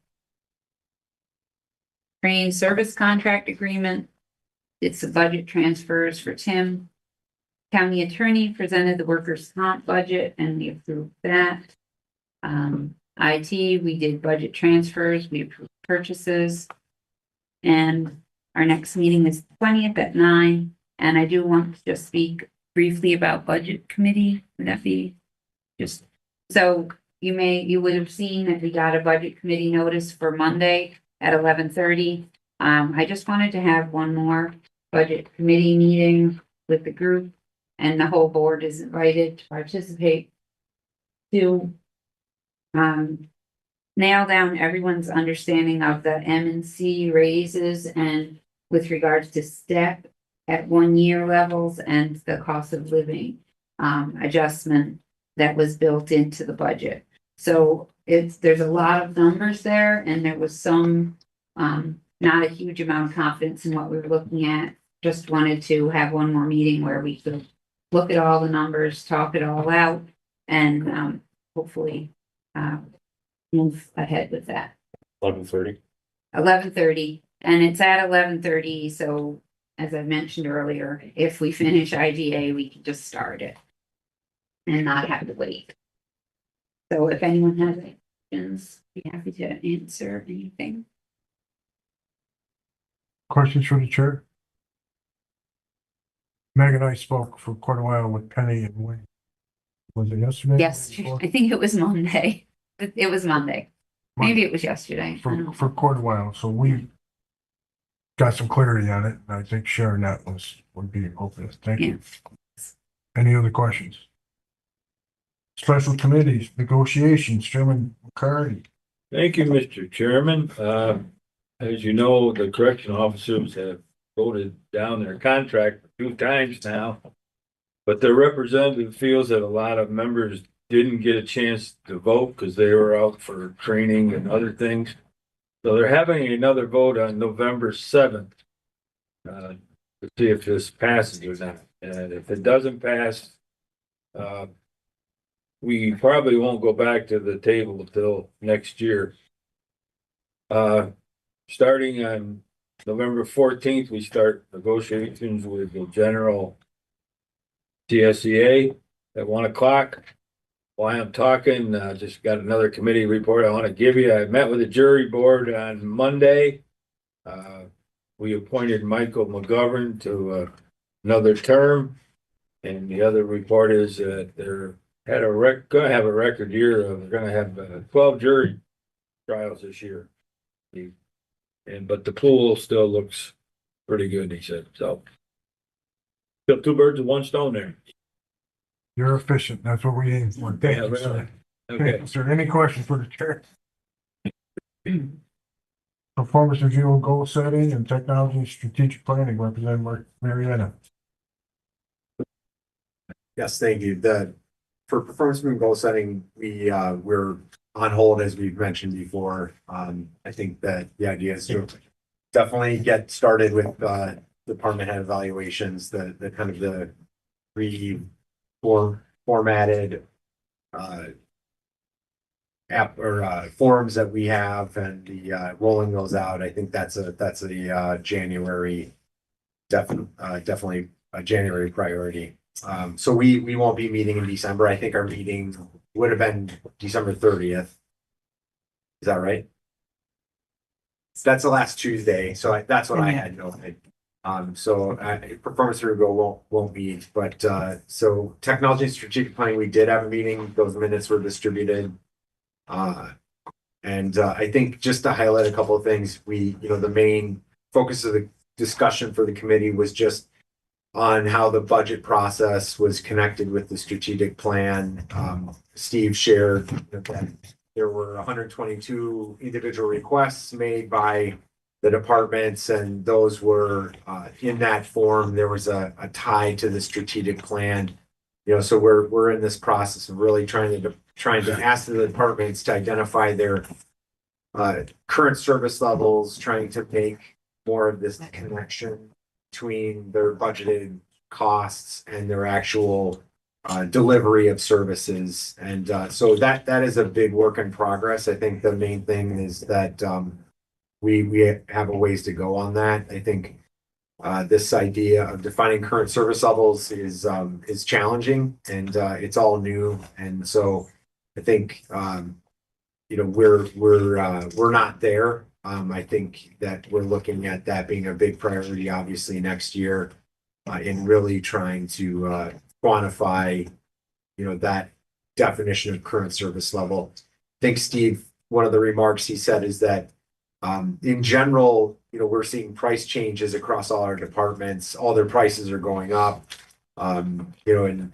train service contract agreement. It's the budget transfers for Tim. County attorney presented the workers' comp budget and we approved that. IT, we did budget transfers, we approved purchases. And our next meeting is 20th at 9. And I do want to just speak briefly about budget committee. Would that be just, so you would have seen that we got a budget committee notice for Monday at 11:30. I just wanted to have one more budget committee meeting with the group, and the whole board is invited to participate to nail down everyone's understanding of the M&C raises and with regards to step at 1 year levels and the cost of living adjustment that was built into the budget. So there's a lot of numbers there, and there was some not a huge amount of confidence in what we were looking at. Just wanted to have one more meeting where we could look at all the numbers, talk it all out, and hopefully move ahead with that. 11:30. 11:30, and it's at 11:30. So as I mentioned earlier, if we finish IGA, we can just start it and not have to wait. So if anyone has any questions, be happy to answer anything. Questions from the chair? Meg and I spoke for quite a while with Penny and Wayne. Was it yesterday? Yes, I think it was Monday. It was Monday. Maybe it was yesterday. For quite a while, so we got some clarity on it, and I think sharing that would be appropriate. Thank you. Any other questions? Special committees, negotiations, Chairman McCarty. Thank you, Mr. Chairman. As you know, the correction officers have voted down their contract 2 times now. But the representative feels that a lot of members didn't get a chance to vote because they were out for training and other things. So they're having another vote on November 7th. To see if this passes or not. And if it doesn't pass, we probably won't go back to the table until next year. Starting on November 14th, we start negotiations with the general TSEA at 1 o'clock. While I'm talking, just got another committee report I want to give you. I met with the jury board on Monday. We appointed Michael McGovern to another term. And the other report is that they're gonna have a record year. They're gonna have 12 jury trials this year. But the pool still looks pretty good, he said, so. Kill two birds with one stone there. You're efficient. That's what we aim for. Thank Yeah, you, sir. Okay, Is there any questions for the chair? Performance review and goal setting and technology and strategic planning, Representative Mariana. Yes, thank you. For performance and goal setting, we're on hold, as we've mentioned before. I think that the idea is to definitely get started with department head evaluations, the kind of the formatted app or forms that we have and the rolling those out. I think that's a January, definitely a January priority. So we won't be meeting in December. I think our meeting would have been December 30th. Is that right? That's the last Tuesday, so that's what I had noted. So performance review won't meet, but so technology and strategic planning, we did have a meeting. Those minutes were distributed. And I think just to highlight a couple of things, the main focus of the discussion for the committee was just on how the budget process was connected with the strategic plan. Steve shared that there were 122 individual requests made by the departments, and those were in that form. There was a tie to the strategic plan. So we're in this process of really trying to ask the departments to identify their current service levels, trying to make more of this connection between their budgeted costs and their actual delivery of services. And so that is a big work in progress. I think the main thing is that we have a ways to go on that. I think this idea of defining current service levels is challenging, and it's all new. And so I think we're not there. I think that we're looking at that being a big priority, obviously, next year, in really trying to quantify, that definition of current service level. I think, Steve, one of the remarks he said is that in general, we're seeing price changes across all our departments. All their prices are going up. And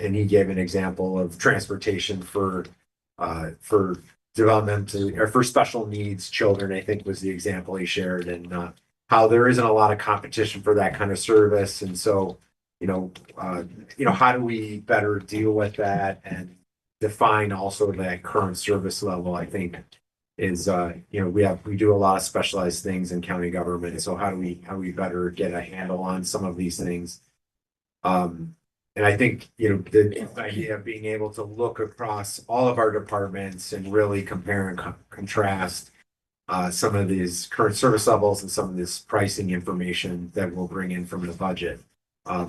he gave an example of transportation for developmental or for special needs children, I think was the example he shared, and how there isn't a lot of competition for that kind of service. And so, how do we better deal with that and define also that current service level? I think is, we do a lot of specialized things in county government. So how do we better get a handle on some of these things? And I think, the idea of being able to look across all of our departments and really compare and contrast some of these current service levels and some of this pricing information that we'll bring in from the budget. I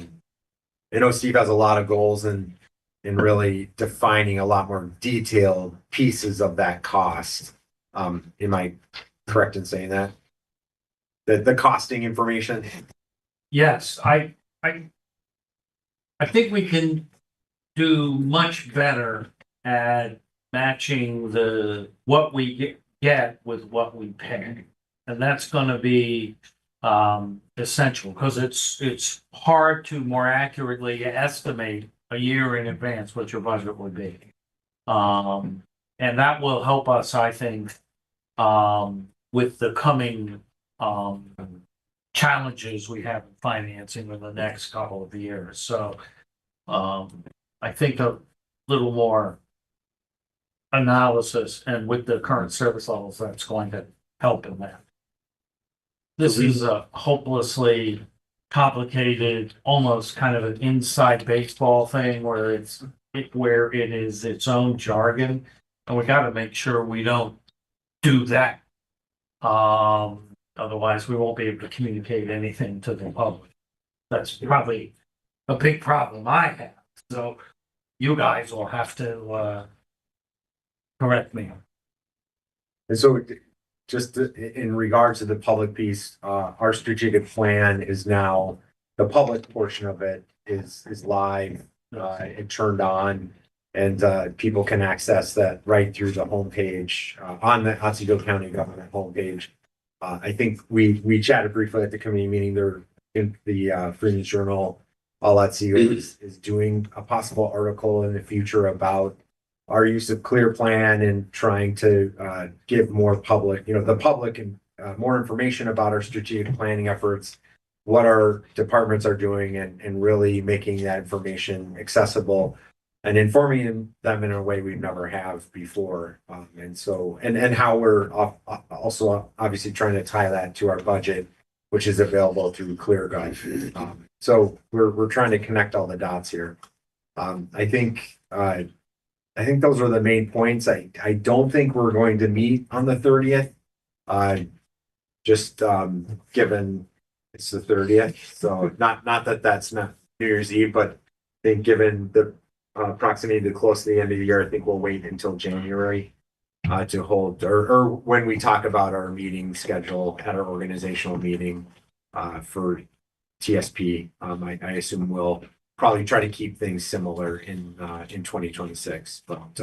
know Steve has a lot of goals in really defining a lot more detailed pieces of that cost. Am I correct in saying that? The costing information? Yes, I think we can do much better at matching what we get with what we pay. And that's gonna be essential, because it's hard to more accurately estimate a year in advance what your budget would be. And that will help us, I think, with the coming challenges we have in financing in the next couple of years. So I think a little more analysis and with the current service levels, that's going to help in that. This is a hopelessly complicated, almost kind of an inside baseball thing where where it is its own jargon. And we gotta make sure we don't do that. Otherwise we won't be able to communicate anything to the public. That's probably a big problem I have. So you guys will have to, correct me. And so just in regards to the public piece, our strategic plan is now, the public portion of it is live, and turned on. And people can access that right through the homepage, on the Otsego County government homepage. I think we chatted briefly at the committee meeting there in the Freeman Journal. All Otsego is doing a possible article in the future about our use of Clear Plan and trying to give more public, the public and more information about our strategic planning efforts, what our departments are doing, and really making that information accessible and informing them in a way we never have before. And how we're also obviously trying to tie that to our budget, which is available through ClearGov. So we're trying to connect all the dots here. I think those are the main points. I don't think we're going to meet on the 30th. Just given it's the 30th. So not that that's not New Year's Eve, but I think given the proximity to close to the end of the year, I think we'll wait until January to hold or when we talk about our meeting schedule at our organizational meeting for TSP. I assume we'll probably try to keep things similar in 2026. But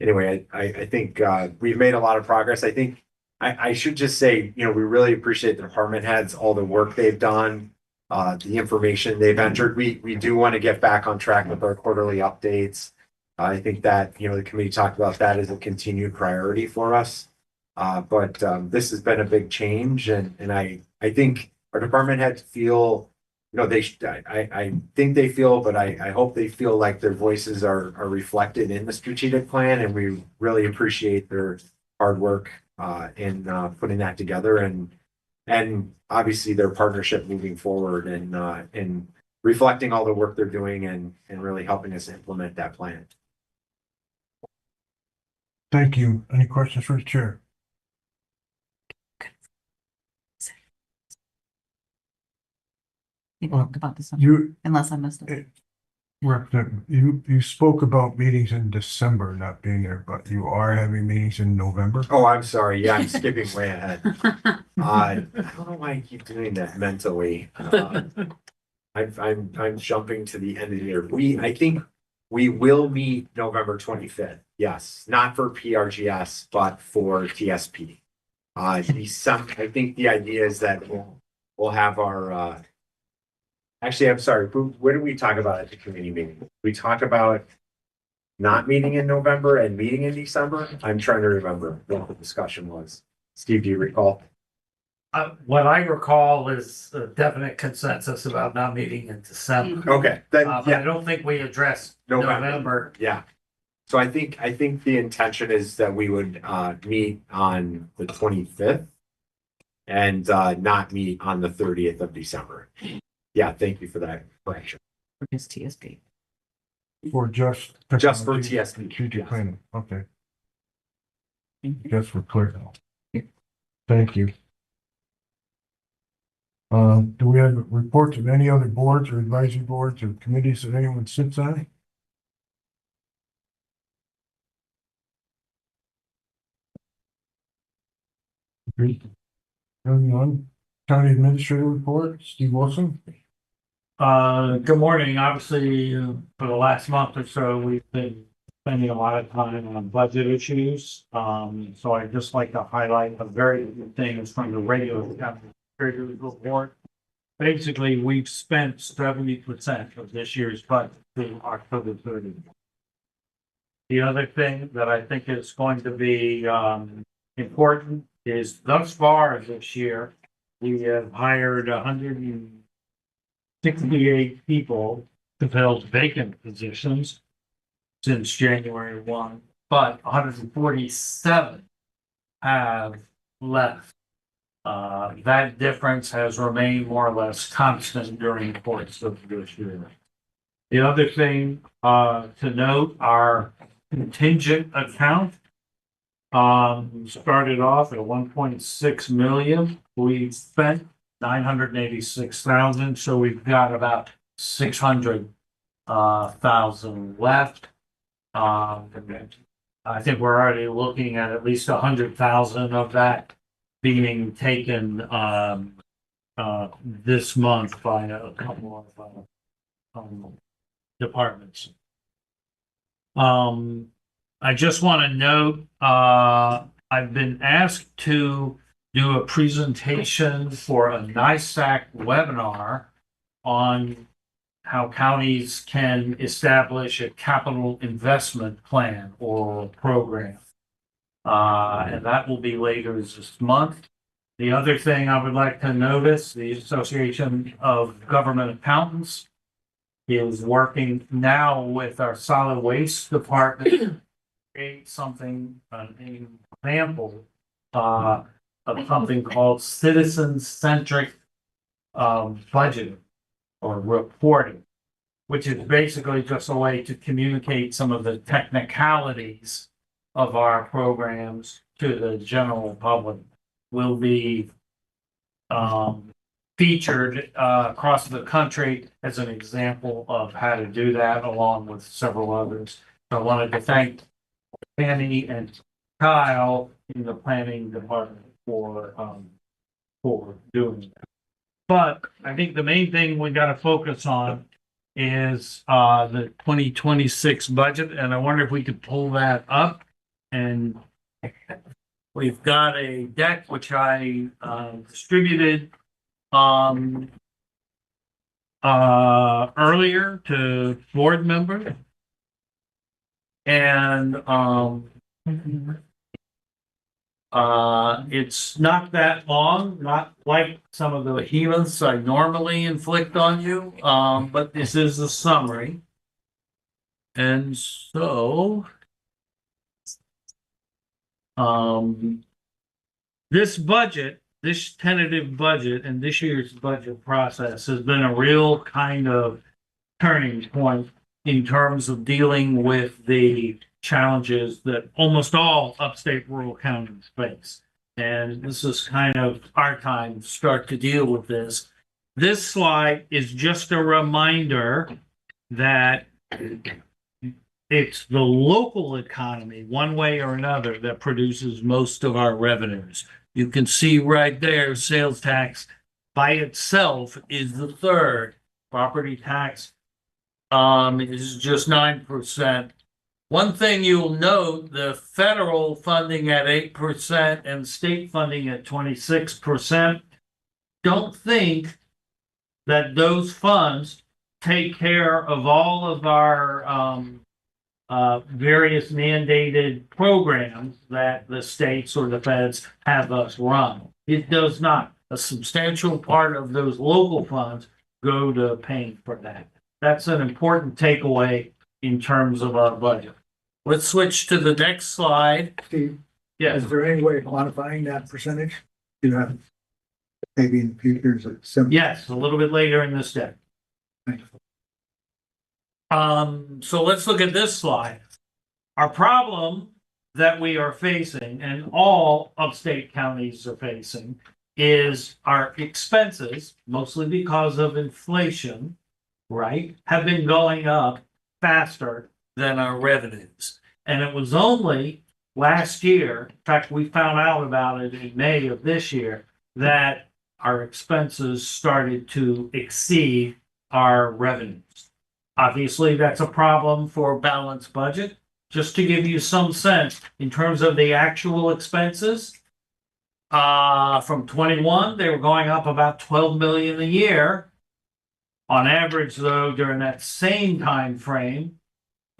anyway, I think we've made a lot of progress. I think I should just say, we really appreciate the department heads, all the work they've done, the information they've entered. We do want to get back on track with our quarterly updates. I think that, the committee talked about that as a continued priority for us. But this has been a big change, and I think our department heads feel, I think they feel, but I hope they feel like their voices are reflected in the strategic plan, and we really appreciate their hard work in putting that together, and obviously their partnership moving forward and reflecting all the work they're doing and really helping us implement that plan. Thank you. Any questions for the chair? We talked about this, You, unless I missed it. Representative, you spoke about meetings in December not being there, but you are having meetings in November? Oh, I'm sorry. Yeah, I'm skipping way ahead. I don't know why I keep doing that mentally. I'm jumping to the end of the year. I think we will meet November 25th. Yes, not for PRGS, but for TSP. I think the idea is that we'll have our. Actually, I'm sorry. What did we talk about at the committee meeting? We talked about not meeting in November and meeting in December. I'm trying to remember what the discussion was. Steve, do you recall? What I recall is a definite consensus about not meeting in December. Okay, then But yeah, I don't think we addressed November. yeah. So I think the intention is that we would meet on the 25th and not meet on the 30th of December. Yeah, thank you for that correction. Just TSP. Or just? Just for technology, TSP, Strategic yes. planning, okay. Just for clear now. Thank you. Do we have reports of any other boards or advisory boards or committees that anyone sits on? Hearing none. County Administrator report, Steve Wilson. Good morning. Obviously, for the last month or so, we've been spending a lot of time on budget issues. So I'd just like to highlight a very good things from the regular county administrator's report. Basically, we've spent 70% of this year's budget through October 30th. The other thing that I think is going to be important is thus far this year, we have hired 168 people to fill vacant positions since January 1, but 147 have left. That difference has remained more or less constant during the course of this year. The other thing to note, our contingent account started off at 1.6 million. We spent 986,000, so we've got about 600,000 left. I think we're already looking at least 100,000 of that being taken this month by a couple of departments. I just want to note, I've been asked to do a presentation for a NISAC webinar on how counties can establish a capital investment plan or program. And that will be later this month. The other thing I would like to notice, the Association of Government Accountants is working now with our solid waste department to create something, an example of something called citizen-centric budgeting or reporting, which is basically just a way to communicate some of the technicalities of our programs to the general public. Will be featured across the country as an example of how to do that, along with several others. So I wanted to thank Penny and Kyle in the planning department for doing that. But I think the main thing we got to focus on is the 2026 budget, and I wonder if we could pull that up. And we've got a deck which I distributed earlier to board members, and it's not that long, not like some of the behemoths I normally inflict on you, but this is a summary. And so this budget, this tentative budget and this year's budget process has been a real kind of turning point in terms of dealing with the challenges that almost all upstate rural counties face. And this is kind of our time to start to deal with this. This slide is just a reminder that it's the local economy, one way or another, that produces most of our revenues. You can see right there, sales tax by itself is the third. Property tax is just 9%. One thing you'll note, the federal funding at 8% and state funding at 26%. Don't think that those funds take care of all of our various mandated programs that the states or the feds have us run. It does not. A substantial part of those local funds go to paying for that. That's an important takeaway in terms of our budget. Let's switch to the next slide. Steve, Yes. is there any way of quantifying that percentage? You know, maybe in the future, is it simple? Yes, a little bit later in this deck. Thanks. So let's look at this slide. Our problem that we are facing, and all upstate counties are facing, is our expenses, mostly because of inflation, right, have been going up faster than our revenues. And it was only last year, in fact, we found out about it in May of this year, that our expenses started to exceed our revenues. Obviously, that's a problem for a balanced budget. Just to give you some sense, in terms of the actual expenses, from 21, they were going up about 12 million a year. On average, though, during that same time frame,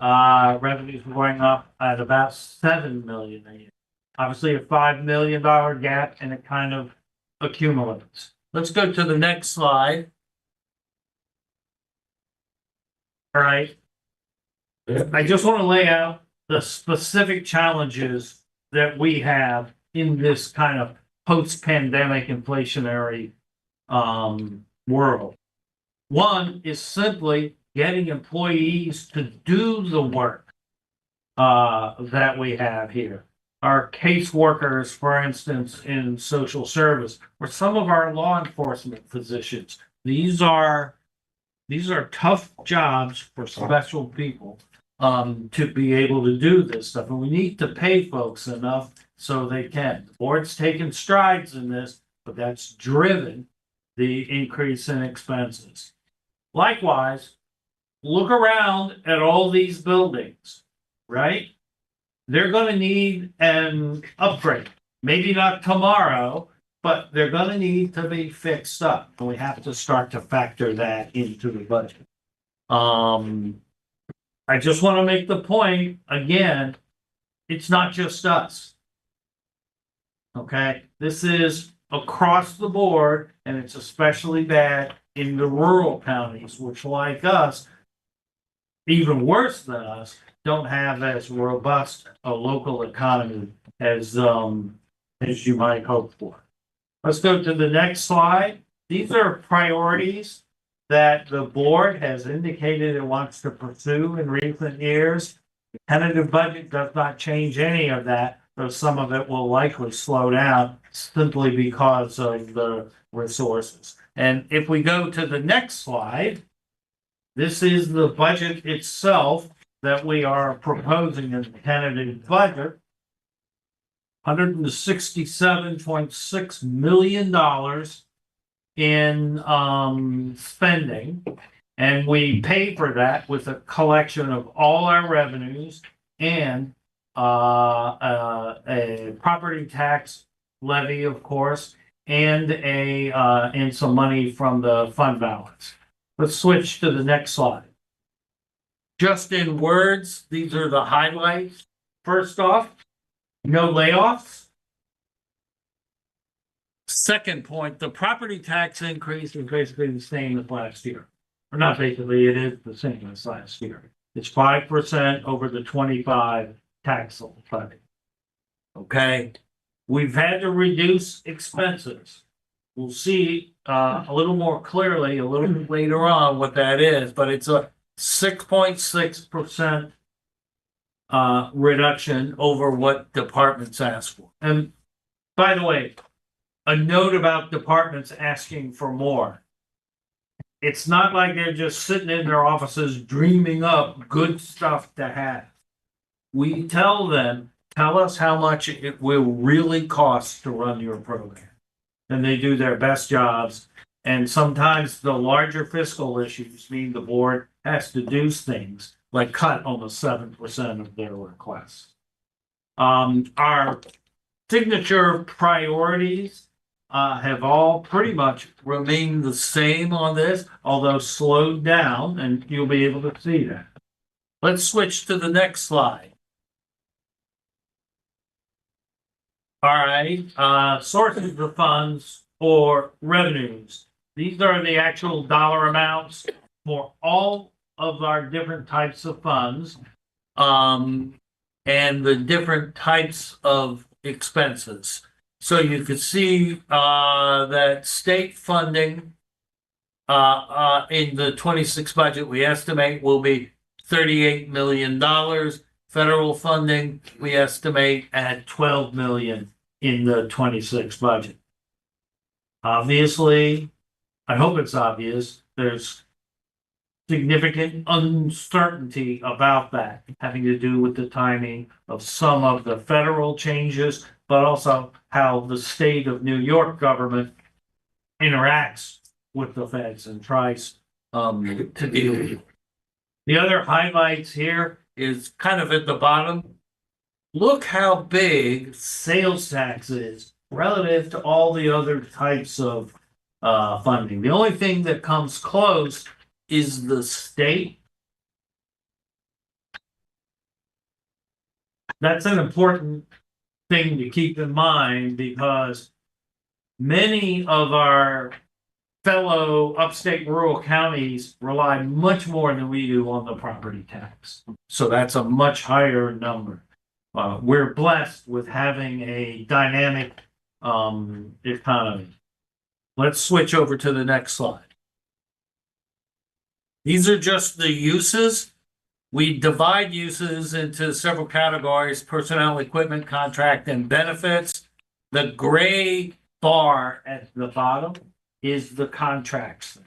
revenues were going up at about 7 million a year. Obviously, a $5 million gap, and it kind of accumulates. Let's go to the next slide. All right. I just want to lay out the specific challenges that we have in this kind of post-pandemic inflationary world. One is simply getting employees to do the work that we have here. Our caseworkers, for instance, in social service, or some of our law enforcement positions. These are tough jobs for special people to be able to do this stuff. And we need to pay folks enough so they can. The board's taken strides in this, but that's driven the increase in expenses. Likewise, look around at all these buildings, right? They're going to need an upgrade. Maybe not tomorrow, but they're going to need to be fixed up. And we have to start to factor that into the budget. I just want to make the point again, it's not just us. Okay, this is across the board, and it's especially bad in the rural counties, which, like us, even worse than us, don't have as robust a local economy as you might hope for. Let's go to the next slide. These are priorities that the board has indicated it wants to pursue in recent years. The tentative budget does not change any of that, though some of it will likely slow down simply because of the resources. And if we go to the next slide, this is the budget itself that we are proposing in the tentative budget. $167.6 million in spending, and we pay for that with a collection of all our revenues and a property tax levy, of course, and some money from the fund balance. Let's switch to the next slide. Just in words, these are the highlights. First off, no layoffs. Second point, the property tax increase is basically the same as last year. Or not basically, it is the same as last year. It's 5% over the 25 tax levy. Okay, we've had to reduce expenses. We'll see a little more clearly a little bit later on what that is, but it's a 6.6% reduction over what departments ask for. And by the way, a note about departments asking for more. It's not like they're just sitting in their offices dreaming up good stuff to have. We tell them, tell us how much it will really cost to run your program. And they do their best jobs. And sometimes the larger fiscal issues mean the board has to do things like cut almost 7% of their requests. Our signature priorities have all pretty much remained the same on this, although slowed down, and you'll be able to see that. Let's switch to the next slide. All right, sources of funds or revenues. These are the actual dollar amounts for all of our different types of funds, and the different types of expenses. So you can see that state funding in the 26 budget we estimate will be $38 million. Federal funding we estimate at $12 million in the 26 budget. Obviously, I hope it's obvious, there's significant uncertainty about that, having to do with the timing of some of the federal changes, but also how the state of New York government interacts with the feds and tries to deal with it. The other highlights here is kind of at the bottom. Look how big sales tax is relative to all the other types of funding. The only thing that comes close is the state. That's an important thing to keep in mind because many of our fellow upstate rural counties rely much more than we do on the property tax. So that's a much higher number. We're blessed with having a dynamic economy. Let's switch over to the next slide. These are just the uses. We divide uses into several categories: personnel, equipment, contract, and benefits. The gray bar at the bottom is the contracts.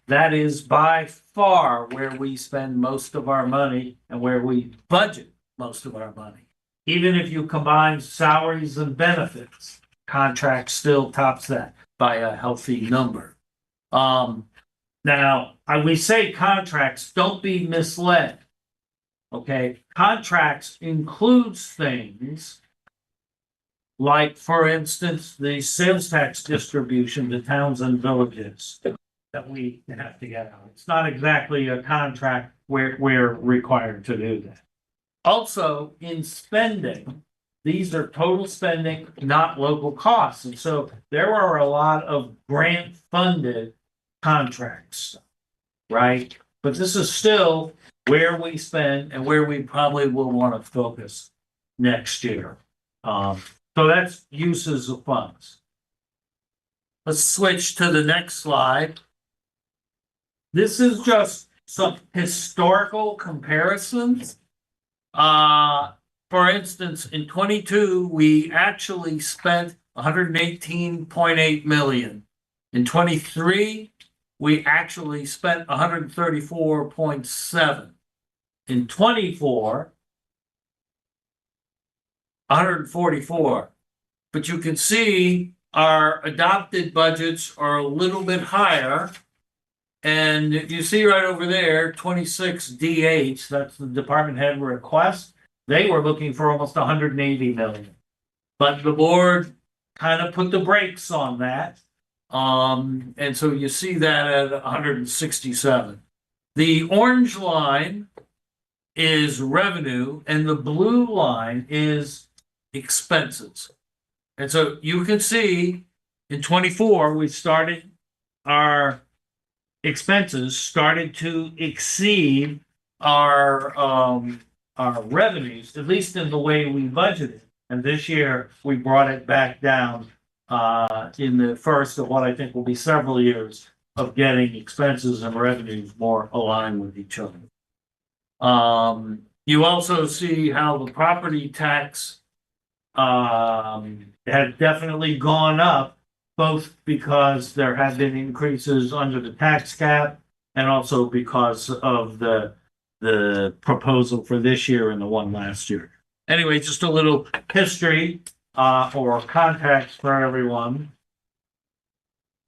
That is by far where we spend most of our money and where we budget most of our money. Even if you combine salaries and benefits, contract still tops that by a healthy number. Now, we say contracts, don't be misled. Okay, contracts includes things like, for instance, the sales tax distribution to towns and villages that we have to get out. It's not exactly a contract where we're required to do that. Also, in spending, these are total spending, not local costs. And so there are a lot of grant funded contracts, right? But this is still where we spend and where we probably will want to focus next year. So that's uses of funds. Let's switch to the next slide. This is just some historical comparisons. For instance, in 22, we actually spent 118.8 million. In 23, we actually spent 134.7. In 24, 144. But you can see our adopted budgets are a little bit higher. And you see right over there, 26 DH, that's the department head request. They were looking for almost 180 million. But the board kind of put the brakes on that. And so you see that at 167. The orange line is revenue and the blue line is expenses. And so you can see in 24, we started our expenses started to exceed our revenues, at least in the way we budgeted. And this year we brought it back down in the first of what I think will be several years of getting expenses and revenues more aligned with each other. You also see how the property tax had definitely gone up, both because there have been increases under the tax cap and also because of the proposal for this year and the one last year. Anyway, just a little history or context for everyone.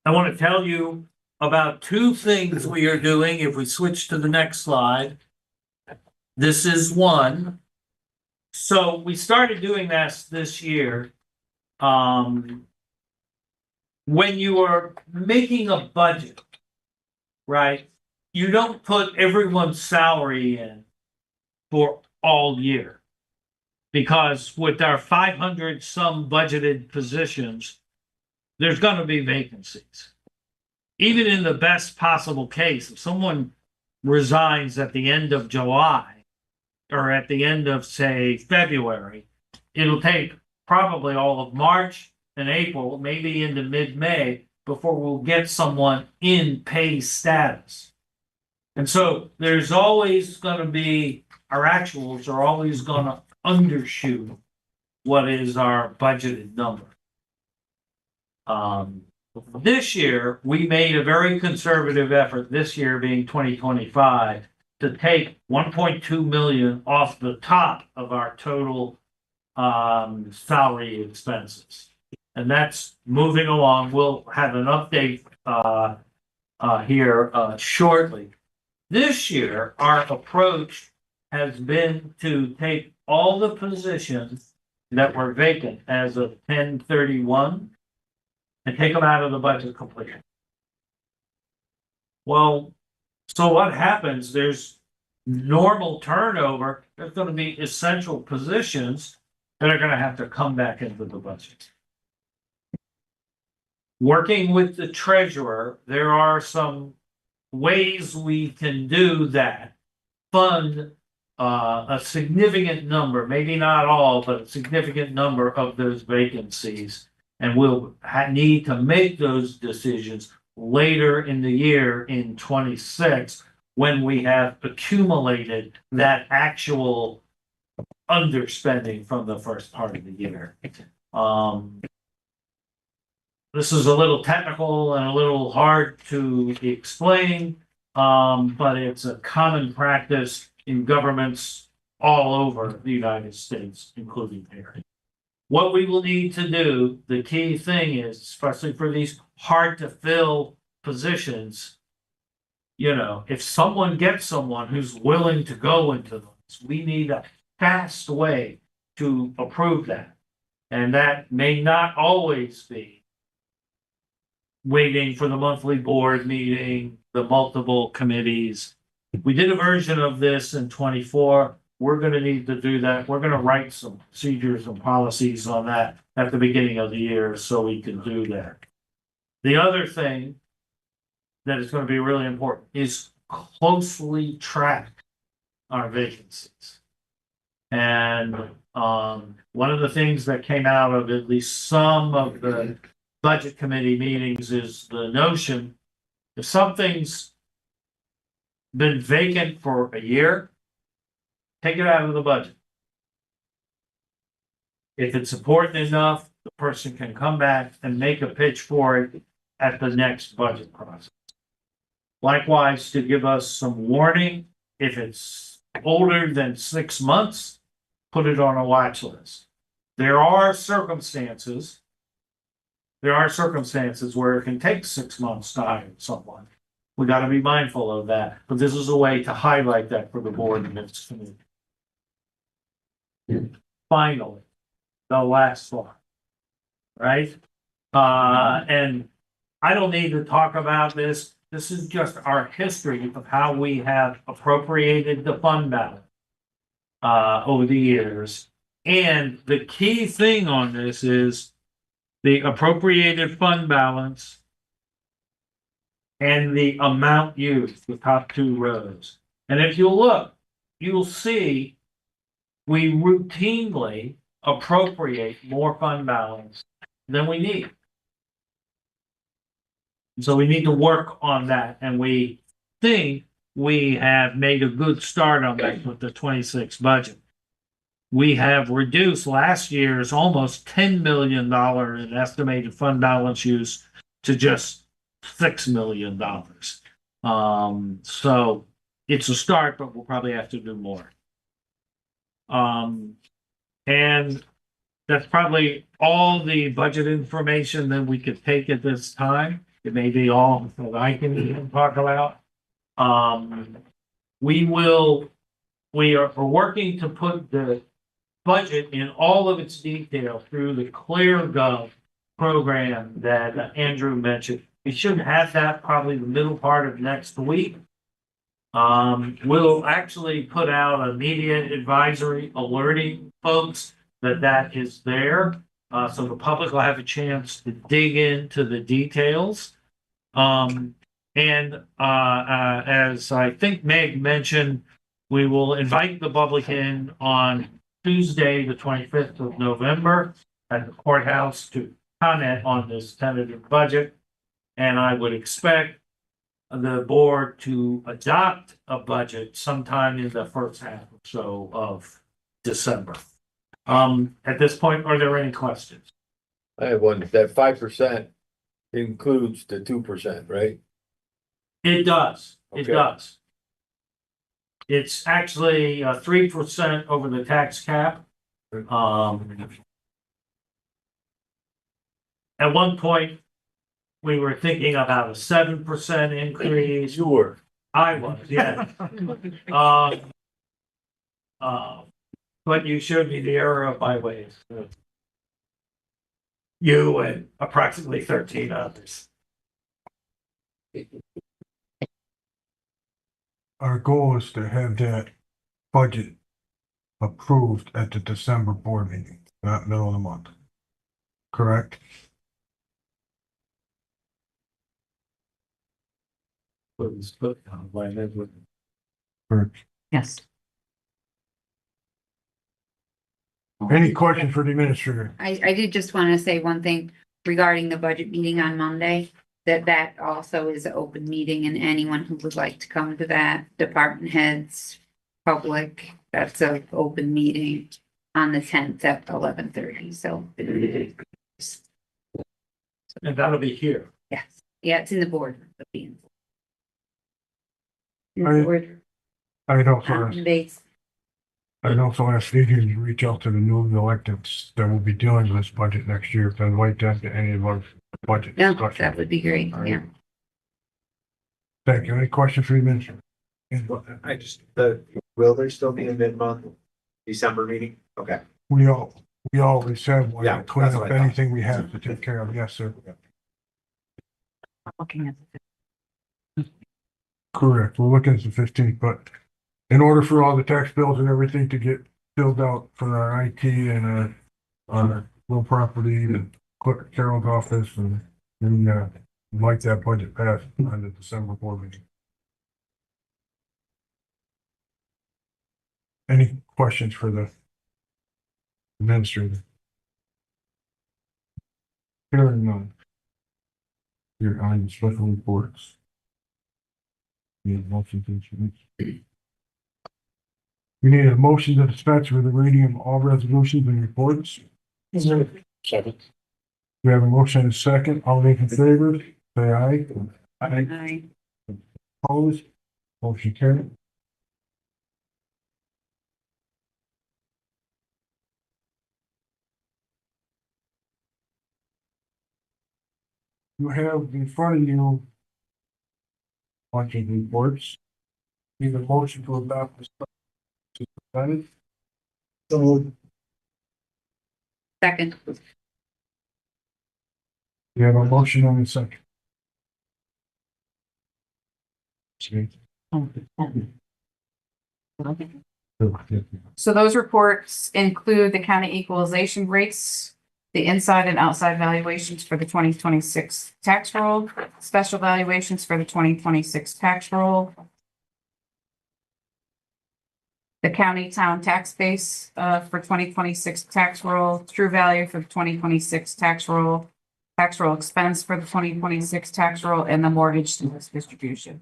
I want to tell you about two things we are doing. If we switch to the next slide, this is one. So we started doing this year. When you are making a budget, right, you don't put everyone's salary in for all year. Because with our 500 some budgeted positions, there's going to be vacancies. Even in the best possible case, if someone resigns at the end of July or at the end of, say, February, it'll take probably all of March and April, maybe into mid-May, before we'll get someone in pay status. And so there's always going to be, our actuals are always going to undershoot what is our budgeted number. This year, we made a very conservative effort, this year being 2025, to take 1.2 million off the top of our total salary expenses. And that's moving along. We'll have an update here shortly. This year, our approach has been to take all the positions that were vacant as of 10/31 and take them out of the budget completely. Well, so what happens? There's normal turnover. There's going to be essential positions that are going to have to come back into the budget. working with the treasurer, there are some ways we can do that. Fund a significant number, maybe not all, but a significant number of those vacancies. And we'll need to make those decisions later in the year in 26, when we have accumulated that actual underspending from the first part of the year. This is a little technical and a little hard to explain, but it's a common practice in governments all over the United States, including here. What we will need to do, the key thing is, especially for these hard to fill positions, you know, if someone gets someone who's willing to go into those, we need a fast way to approve that. And that may not always be waiting for the monthly board meeting, the multiple committees. We did a version of this in 24. We're gonna need to do that. We're gonna write some procedures and policies on that at the beginning of the year so we can do that. The other thing that is gonna be really important is closely track our vacancies. And one of the things that came out of at least some of the budget committee meetings is the notion if something's been vacant for a year, take it out of the budget. If it's important enough, the person can come back and make a pitch for it at the next budget process. Likewise, to give us some warning, if it's older than 6 months, put it on a watch list. There are circumstances where it can take 6 months to hire someone. We got to be mindful of that, but this is a way to highlight that for the board and its committee. Finally, the last one, right? And I don't need to talk about this. This is just our history of how we have appropriated the fund balance over the years. And the key thing on this is the appropriated fund balance and the amount used, the top two rows. And if you look, you'll see we routinely appropriate more fund balance than we need. So we need to work on that, and we think we have made a good start on that with the 26 budget. We have reduced last year's almost $10 million in estimated fund balance use to just $6 million. So it's a start, but we'll probably have to do more. And that's probably all the budget information that we could take at this time. It may be all that I can even talk about. We are working to put the budget in all of its detail through the ClearGov program that Andrew mentioned. We should have that probably the middle part of next week. We'll actually put out a media advisory alerting folks that is there. So the public will have a chance to dig into the details. As I think Meg mentioned, we will invite the public in on Tuesday, the 25th of November at the courthouse to comment on this tentative budget. And I would expect the board to adopt a budget sometime in the first half or so of December. At this point, are there any questions? I have one. That 5% includes the 2%, right? It does. It Okay. does. It's actually 3% over the tax cap. At one point, we were thinking about a 7% increase. You were. I was, yeah. But you showed me the error of my ways. You and approximately 13 others. Our goal is to have that budget approved at the December board meeting, not middle of the month. Correct? Yes. Any question for the administrator? I did just want to say one thing regarding the budget meeting on Monday, that also is an open meeting and anyone who would like to come to that, department heads, public, that's an open meeting on the 10th at 11:30, so. And that'll be here. Yes, yeah, it's in the board. It'll be in the I- board, I'd also ask, base. I'd also ask Adrian to reach out to the newly electeds that will be dealing with this budget next year, to invite them to any of our budget Yeah, discussions. that would be great, yeah. Thank you. Any questions for the administrator? I just, will there still be a mid-month December meeting? Okay. We always have one, Yeah, to clean that's up what I thought. anything we have to take care of. Yes, sir. Looking at Correct. We're looking at the 15th, but in order for all the tax bills and everything to get filled out for our IT and our real property and clerk Carol's office and like that budget passed on the December board meeting. Any questions for the administrator? Hearing none. You're on the special reports. Need a motion to introduce. We need a motion to dispense with the reading of all resolutions and reports. Second. We have a motion and a second. All those in favor, say aye. Aye. Opposed? Motion carried. You have in front of you bunch of reports. Need a motion to adopt this. So Second. we have a motion and a second. So those reports include the county equalization rates, the inside and outside valuations for the 2026 tax roll, special valuations for the 2026 tax roll, the county town tax base for 2026 tax roll, true value for the 2026 tax roll expense for the 2026 tax roll, and the mortgage stimulus distribution.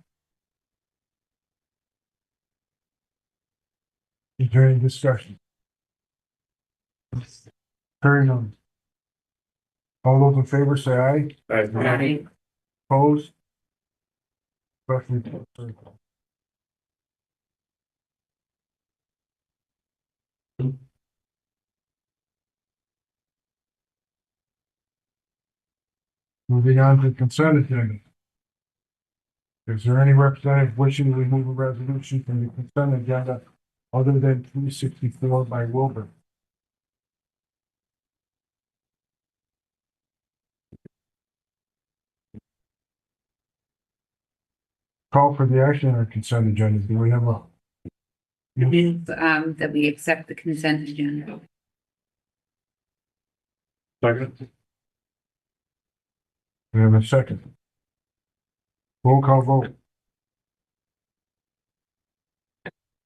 Is there any discussion? Hearing none. All those in favor say aye. Aye. Opposed? Special report. Moving on to consent agenda. Is there any representative wishing to remove a resolution from the consent agenda other than 364 by Wilbur? Call for the action on our consent agenda. Do we have a? Move, that we accept the consent agenda. Second. We have a second. Roll call vote.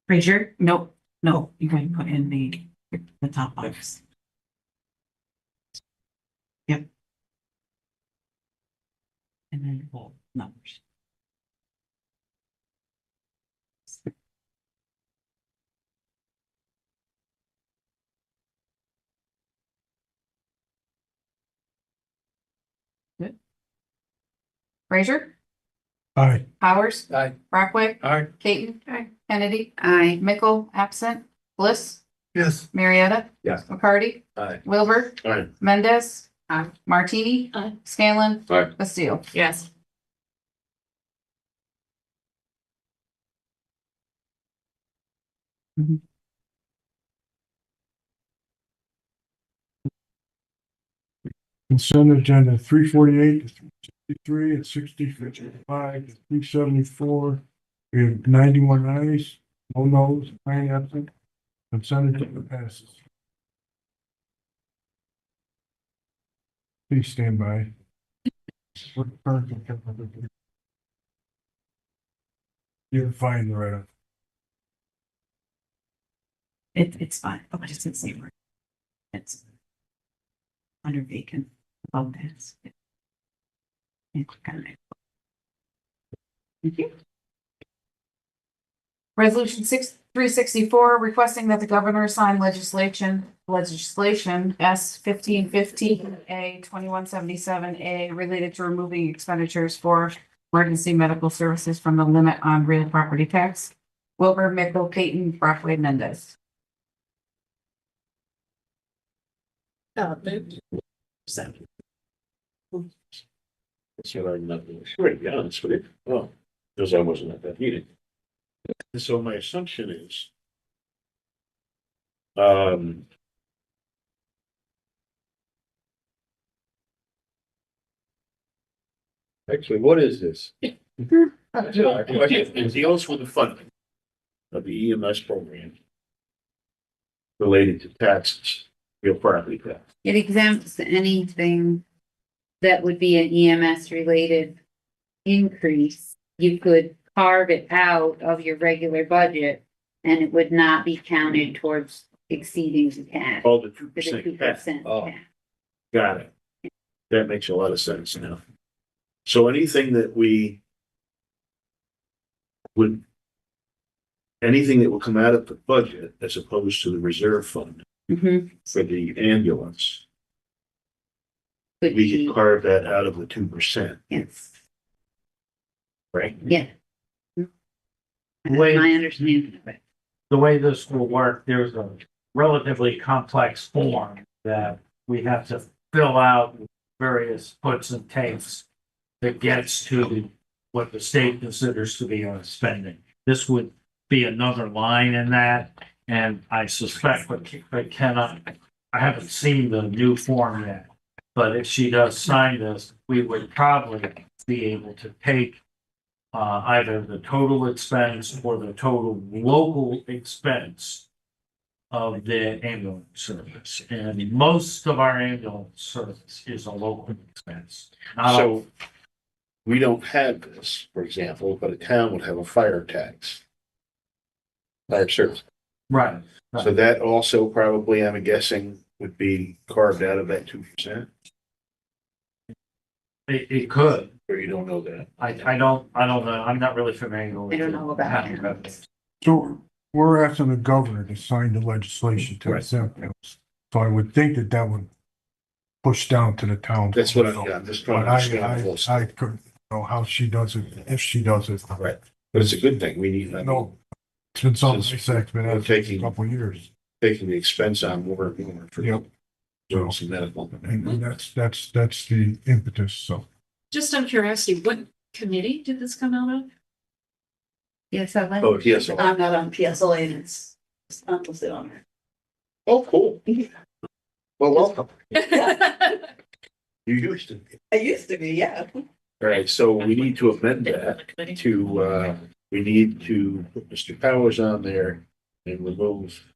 Frazier? Nope. No, you're going to put in the top box. Yep. And then bold numbers. Good. Frazier? Aye. Powers? Aye. Brockway? Aye. Caton? Kennedy? Aye. Mickle, absent. Bliss? Yes. Marietta? Yes. McCarty? Aye. Wilbur? Aye. Mendez? Aye. Martini? Aye. Scanlon? Aye. Bastille? Yes. Consent agenda 348 to 363 and 65 to 374. We have 91 ayes, no noes, 9 absent. Consent agenda passes. Please stand by. You're fine, Loretta. It's fine. Oh, I just didn't see where. It's under vacant. Above this. And click on it. Thank you. Resolution 364, requesting that the governor sign legislation S 1515 A 2177 A related to removing expenditures for emergency medical services from the limit on real property tax. Wilbur, Mickle, Peyton, Brockway, Mendez. Second. That's what I'm not really sure, to be honest with you. Well, because I wasn't at that meeting. And so my assumption is. Actually, what is this? It deals with the funding of the EMS program related to taxes, real property tax. It exempts anything that would be an EMS related increase. You could carve it out of your regular budget and it would not be counted towards exceeding the cap. Oh, the 2% The cap. 2% Oh, cap. got it. That makes a lot of sense now. So anything that we would, anything that will come out of the budget as opposed to the reserve fund Mhm. for the ambulance, Could we be, can carve that out of the 2%, yes, right? yeah. That's Wait. my understanding of it. The way this will work, there's a relatively complex form that we have to fill out with various puts and takes that gets to what the state considers to be our spending. This would be another line in that, and I suspect, but cannot, I haven't seen the new form yet. But if she does sign this, we would probably be able to take either the total expense or the total local expense of the ambulance service. And most of our ambulance service is a local expense. Not all. So we don't have this, for example, but a town would have a fire tax. Fire service. Right. So that also probably, I'm guessing, would be carved out of that 2%, It could. or you don't know that? I don't know. I'm not really familiar with. I don't know about the that. revenues. So we're asking the governor to sign the legislation to Right. exempt those. So I would think that that would push down to the town. That's what I'm just trying But to understand. the whole I stuff. couldn't know how she does it, if she does it. Right, but it's a good thing. We need, I mean, No, it's been something Since that's been we're out for a taking- couple of years. taking the expense on more and more for Yep. emergency medical. And that's the impetus, so. Just out of curiosity, what committee did this come out of? Yes, I like. Oh, yes. I'm not on PSLA and it's not listed on there. Oh, cool. Well, welcome. You used to be. I used to be, yeah. All right, so we need to amend that to, we need to put Mr. Powers on there and remove,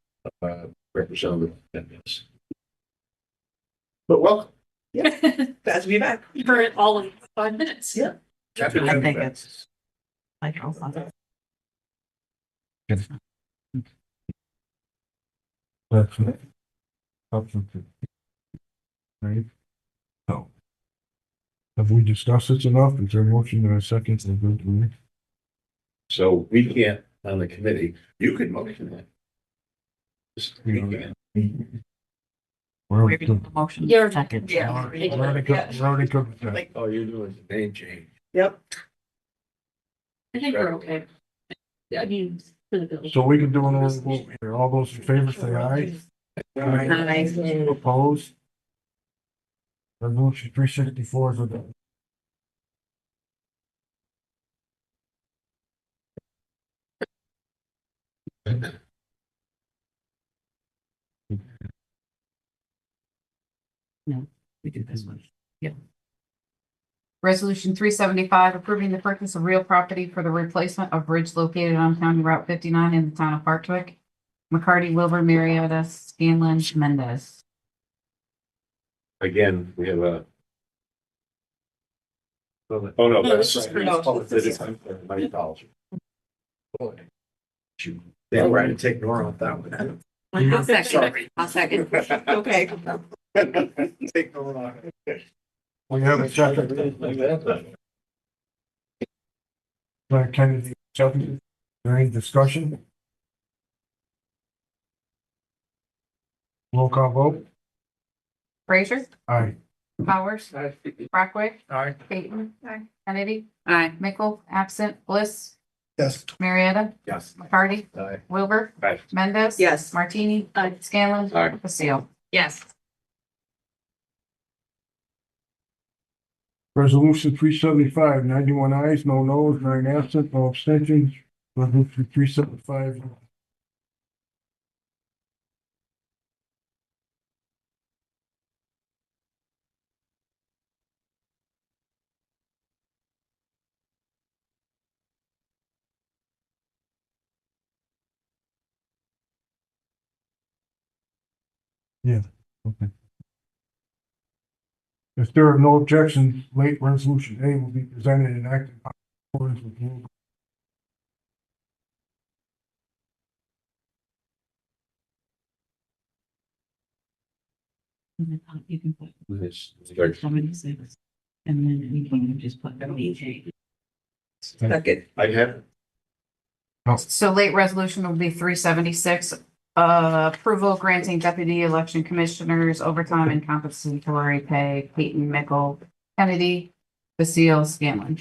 Representative Mendes. But welcome. Glad to be back. For all of 5 minutes. Yeah. Happy to I have you think back. it's like, That's it. Substantive. Right? So. Have we discussed this enough? Is there a motion and a second to go through? So we can't, on the committee, you could motion that. Just- we can't. We're maybe the motion. You're- Second. Yeah. already good with that. Like, Oh, you're doing the name change. yep. I think we're okay. I mean, for the bill. So we can do an oral vote here. All those in favor say aye. Aye. Opposed? Resolution 364 is adopted. We do this one. Yep. Resolution 375, approving the purchase of real property for the replacement of bridge located on County Route 59 in the town of Hartwick. McCarty, Wilbur, Marietta, Scanlon, Mendez. Again, we have a. Oh, no, No, that's this is right. for- no, this is- My apology. They were right to take Nora off that one. I'll second. Sorry. I'll second. Okay. Take Nora off. We have a second. By Kennedy, second. Any discussion? Roll call vote. Frazier, Aye. Powers, Brockway, Aye. Peyton, Kennedy, Aye. Mickle, absent, Bliss, Yes. Marietta, Yes. McCarty, Aye. Wilbur, Aye. Mendez. Yes. Martini, Scanlon, Aye. Basile. Yes. Resolution 375, 91 ayes, no noes, 9 absent, no abstentions. Resolution 375. Yeah, okay. If there are no objections, late resolution A will be presented and acted upon in accordance with rule. You can put This- 76, and then we can just put BJ. Second. I have. So late resolution will be 376. Approval granting deputy election commissioners overtime and compensatory pay, Peyton, Mickle, Kennedy, Basile, Scanlon.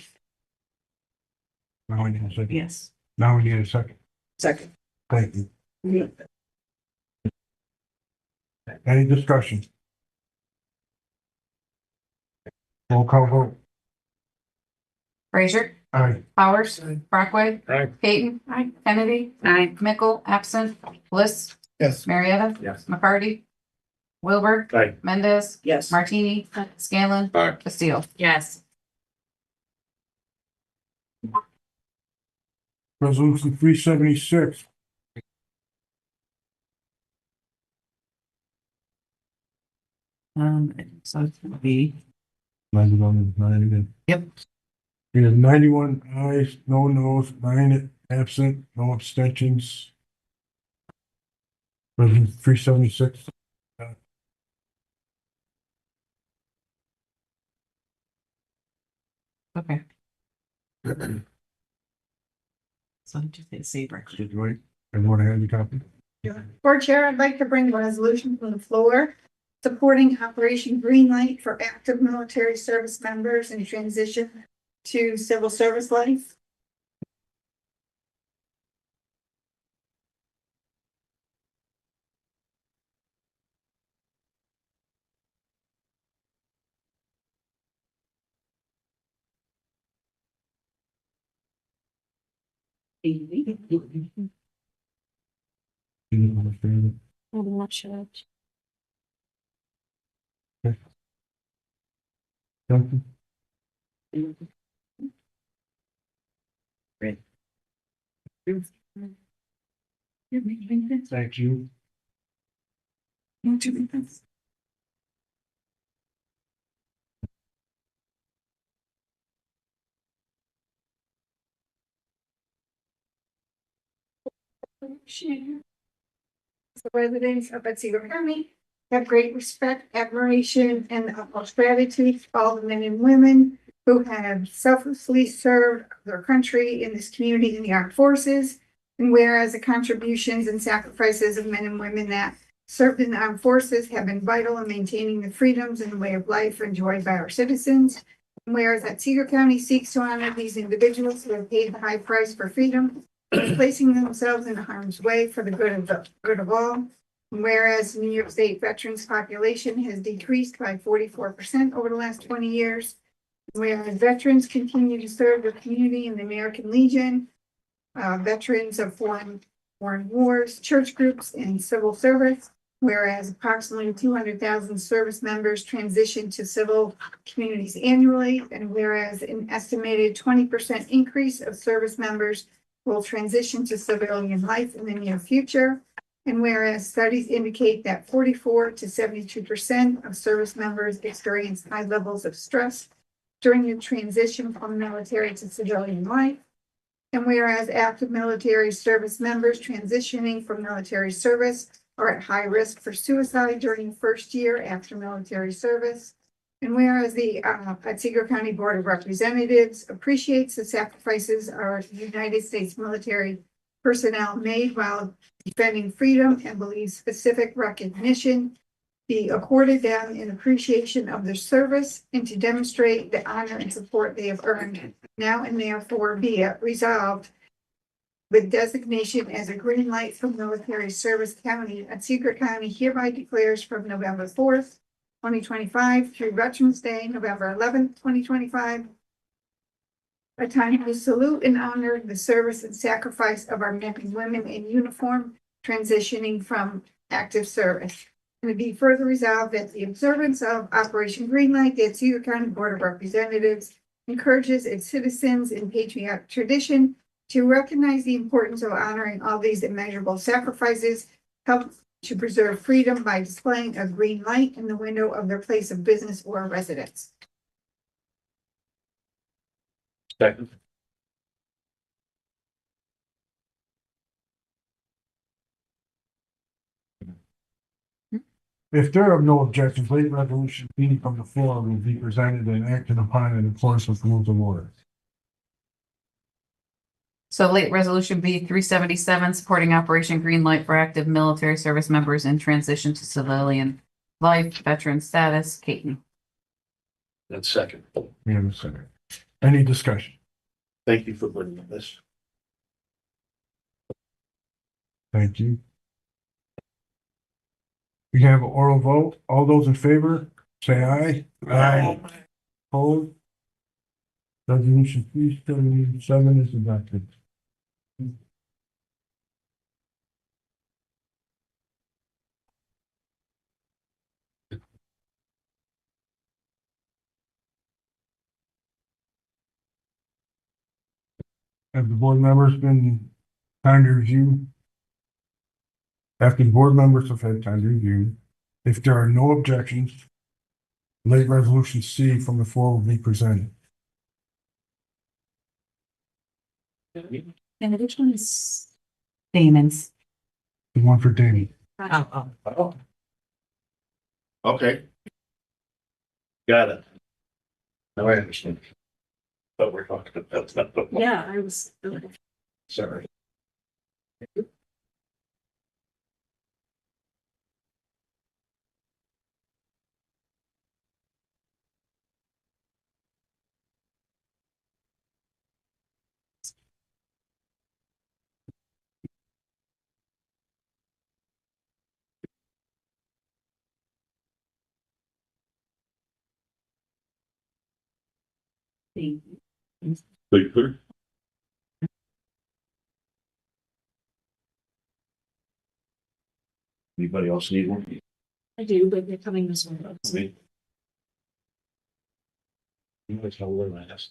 Now we need a second. Yes. Now we need a second. Second. Thank you. Any discussion? Roll call vote. Frazier, Aye. Powers, Brockway, Aye. Peyton, Kennedy, Mickle, absent, Bliss, Yes. Marietta, Yes. McCarty, Wilbur, Aye. Mendez, Yes. Martini, Scanlon, Aye. Basile. Yes. Resolution 376. So it's gonna be. 91 is 9 again. Yep. We have 91 ayes, no noes, 9 absent, no abstentions. Resolution 376. Okay. So just hit saber. Did you wait? Everyone have your copy? Board Chair, I'd like to bring a resolution from the floor supporting Operation Greenlight for active military service members in transition to civil service life. Didn't understand I'm not sure. it. Johnson? Thank you. The residents of Otsego County have great respect, admiration, and the utmost gratitude for all the men and women who have selflessly served their country in this community in the armed forces. And whereas the contributions and sacrifices of men and women that served in the armed forces have been vital in maintaining the freedoms and the way of life enjoyed by our citizens. And whereas Otsego County seeks to honor these individuals who have paid the high price for freedom, placing themselves in harm's way for the good of all. Whereas New York State veterans population has decreased by 44% over the last 20 years. Whereas veterans continue to serve their community in the American Legion, veterans of foreign wars, church groups, and civil service. Whereas approximately 200,000 service members transition to civil communities annually. And whereas an estimated 20% increase of service members will transition to civilian life in the near future. And whereas studies indicate that 44 to 72% of service members experience high levels of stress during the transition from military to civilian life. And whereas active military service members transitioning from military service are at high risk for suicide during the first year after military service. And whereas the Otsego County Board of Representatives appreciates the sacrifices our United States military personnel made while defending freedom and believes specific recognition be accorded them in appreciation of their service and to demonstrate the honor and support they have earned. Now and therefore be it resolved with designation as a green light from military service county, Otsego County hereby declares from November 4th, 2025 through Veterans Day, November 11th, 2025, a time to salute and honor the service and sacrifice of our men and women in uniform transitioning from active service. And to be further resolved that the observance of Operation Greenlight, the Otsego County Board of Representatives encourages its citizens in patriotic tradition to recognize the importance of honoring all these immeasurable sacrifices, help to preserve freedom by displaying a green light in the window of their place of business or residence. Second. If there are no objections, late resolution B from the floor will be presented and acted upon in accordance with rules of order. So late resolution B 377, supporting Operation Greenlight for active military service members in transition to civilian life, veteran status, Caton. That's second. We have a second. Any discussion? Thank you for bringing this. Thank you. We have an oral vote. All those in favor, say aye. Aye. Opposed? Resolution 377 is adopted. Have the board members been time to review? After the board members have had time to review, if there are no objections, late resolution C from the floor will be presented. And which one is? Damon's. The one for Danny. Oh. Okay. Got it. Now I understand. But we're talking about. Yeah, I was. Sorry. Big clear. Anybody else need one? I do, but they're coming this way. Me? You always have a little ass.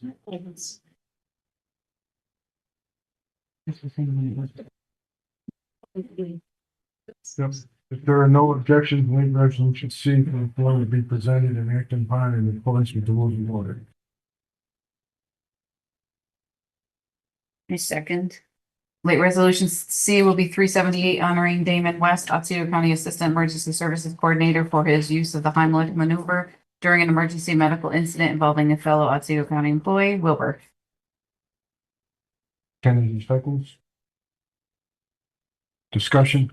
Yep. If there are no objections, late resolution C from the floor will be presented and acted upon in accordance with the rules of order. I second. Late resolution C will be 378, honoring Damon West, Otsego County Assistant Emergency Services Coordinator, for his use of the Heimlich maneuver during an emergency medical incident involving a fellow Otsego County employee, Wilbur. Kennedy seconds. Discussion.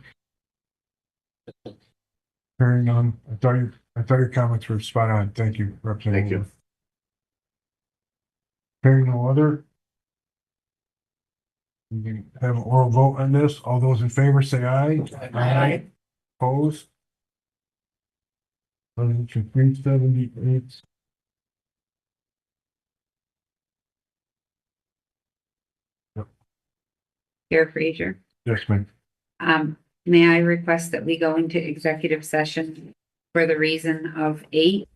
Hearing none. I thought your comments were spot on. Thank you, Representative. Thank you. Hearing no other. We can have an oral vote on this. All those in favor say aye. Aye. Opposed? Resolution 378. Chair Frazier. Yes, ma'am. May I request that we go into executive session for the reason of 8,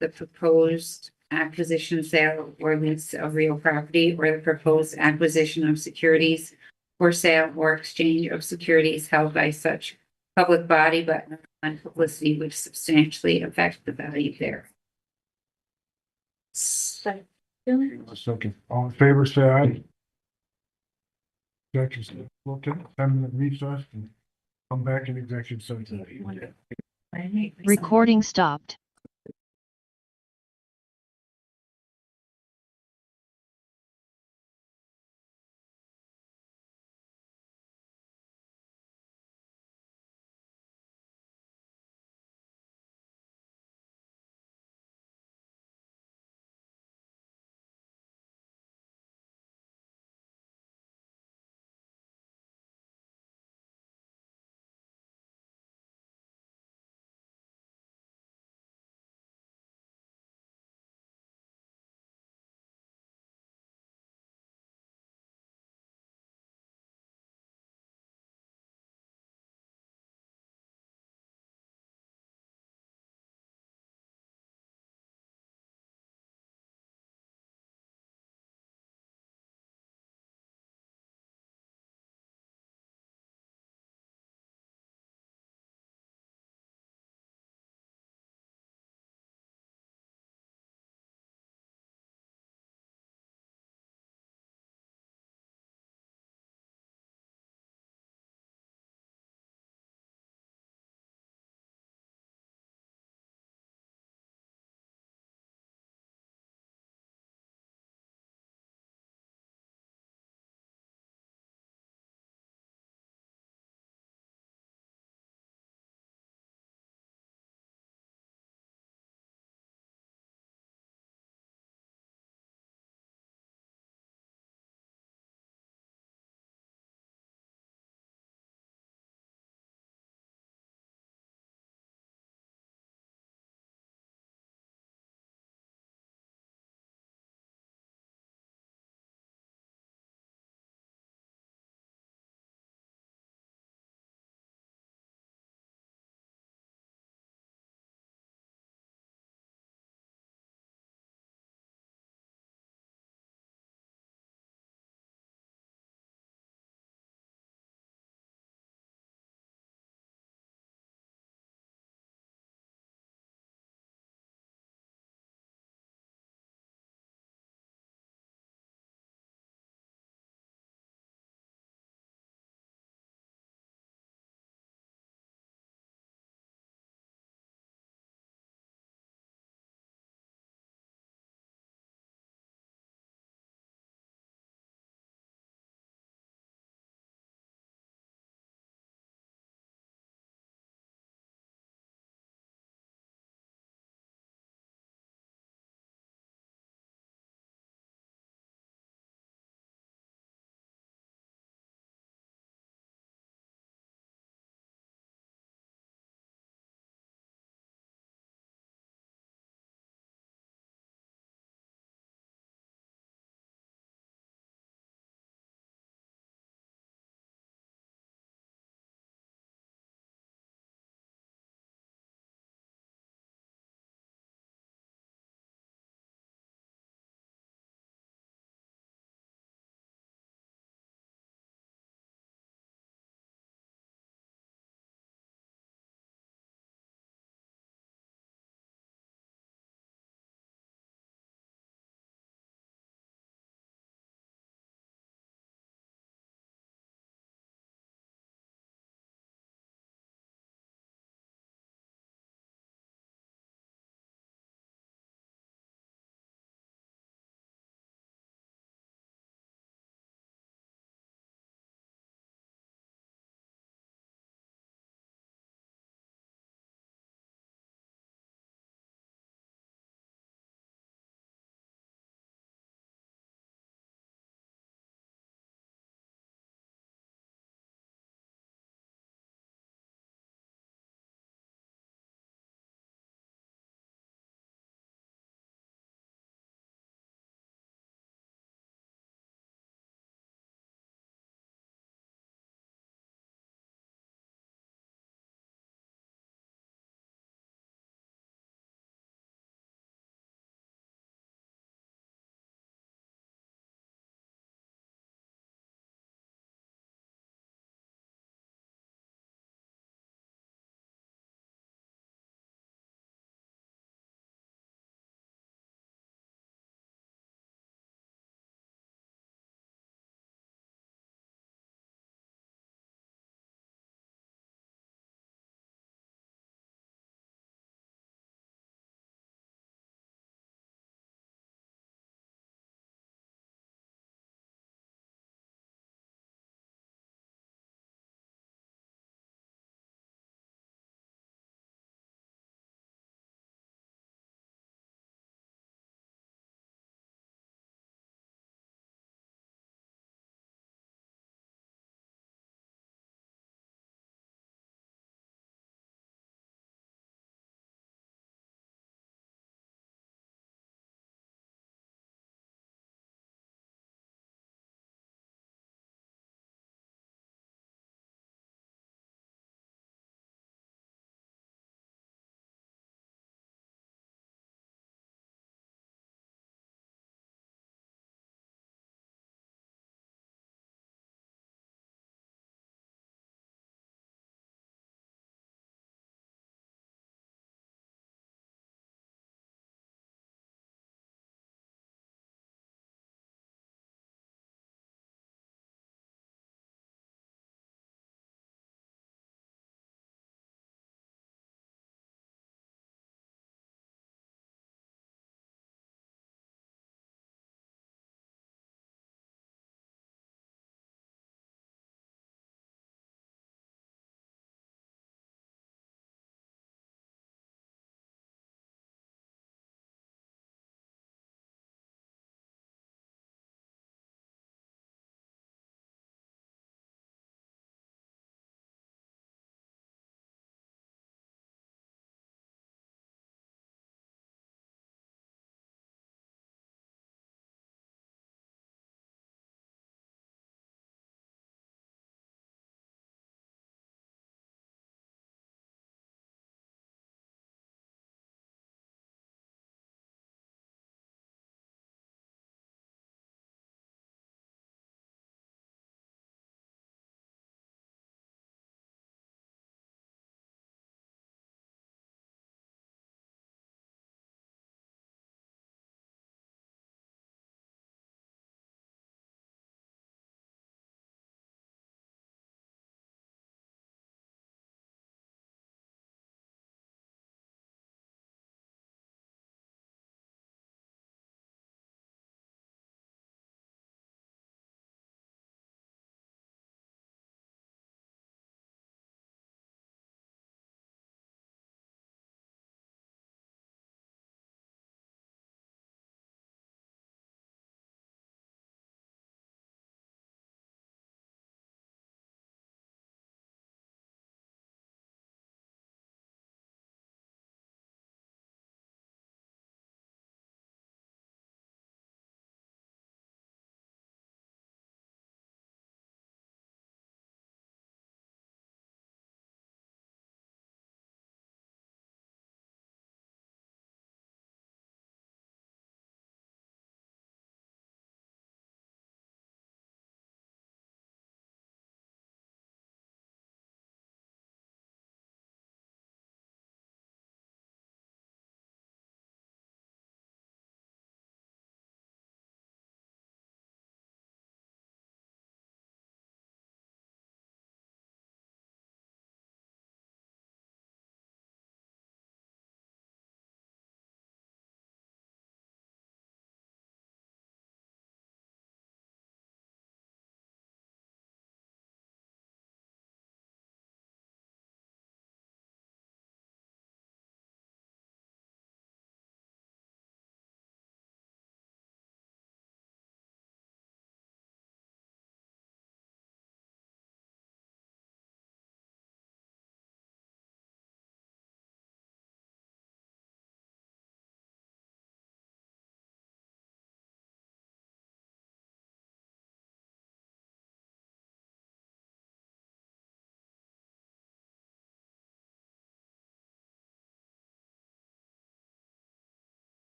the proposed acquisition, sale, or lease of real property, or the proposed acquisition of securities for sale or exchange of securities held by such public body, but on publicity which substantially affect the value there. Second. All in favor say aye. executive, we'll take a 10-minute recess and come back in executive session. Recording stopped.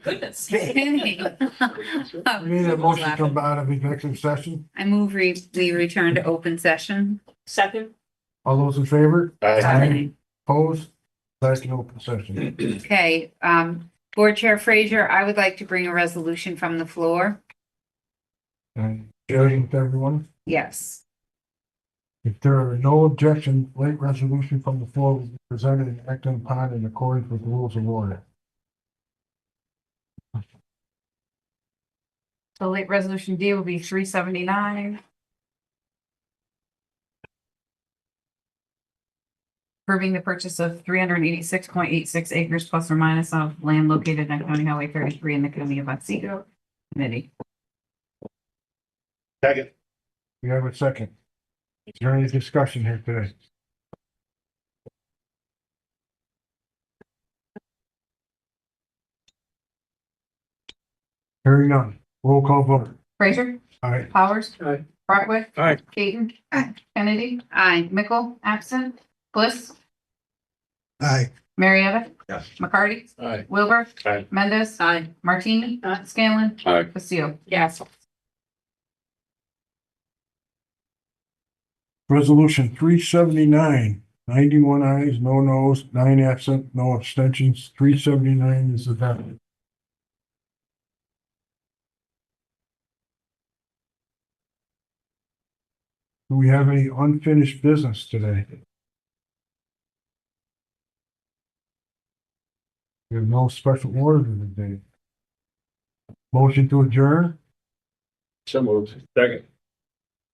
Goodness. We need a motion to come out of executive session. I move we return to open session. Second. All those in favor? Aye. Opposed? Back in open session. Okay, Board Chair Frazier, I would like to bring a resolution from the floor. And sharing with everyone. Yes. If there are no objections, late resolution from the floor will be presented and acted upon in accordance with the rules of order. So late resolution D will be 379. Approving the purchase of 386.86 acres plus or minus of land located on County Highway 33 in the county of Otsego. Committee. Second. We have a second. Is there any discussion here today? Hearing none. Roll call vote. Frazier, Aye. Powers, Aye. Brightwood. Aye. Keaton. Aye. Kennedy, Aye. Mickle, absent, Bliss, Aye. Marietta. Yes. McCarty, Aye. Wilbur. Aye. Mendez. Aye. Martini, Scanlon. Aye. Basile. Yes. Resolution 379, 91 ayes, no nos, 9 absent, no abstentions. 379 is adopted. Do we have any unfinished business today? We have no special order today. Motion to adjourn? So moved. Second.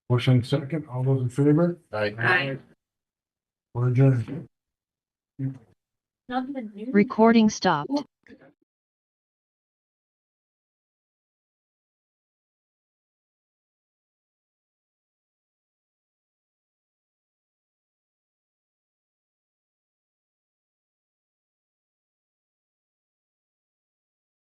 Motion second. All those in favor? Aye. We're adjourned. Nothing new. Recording stopped.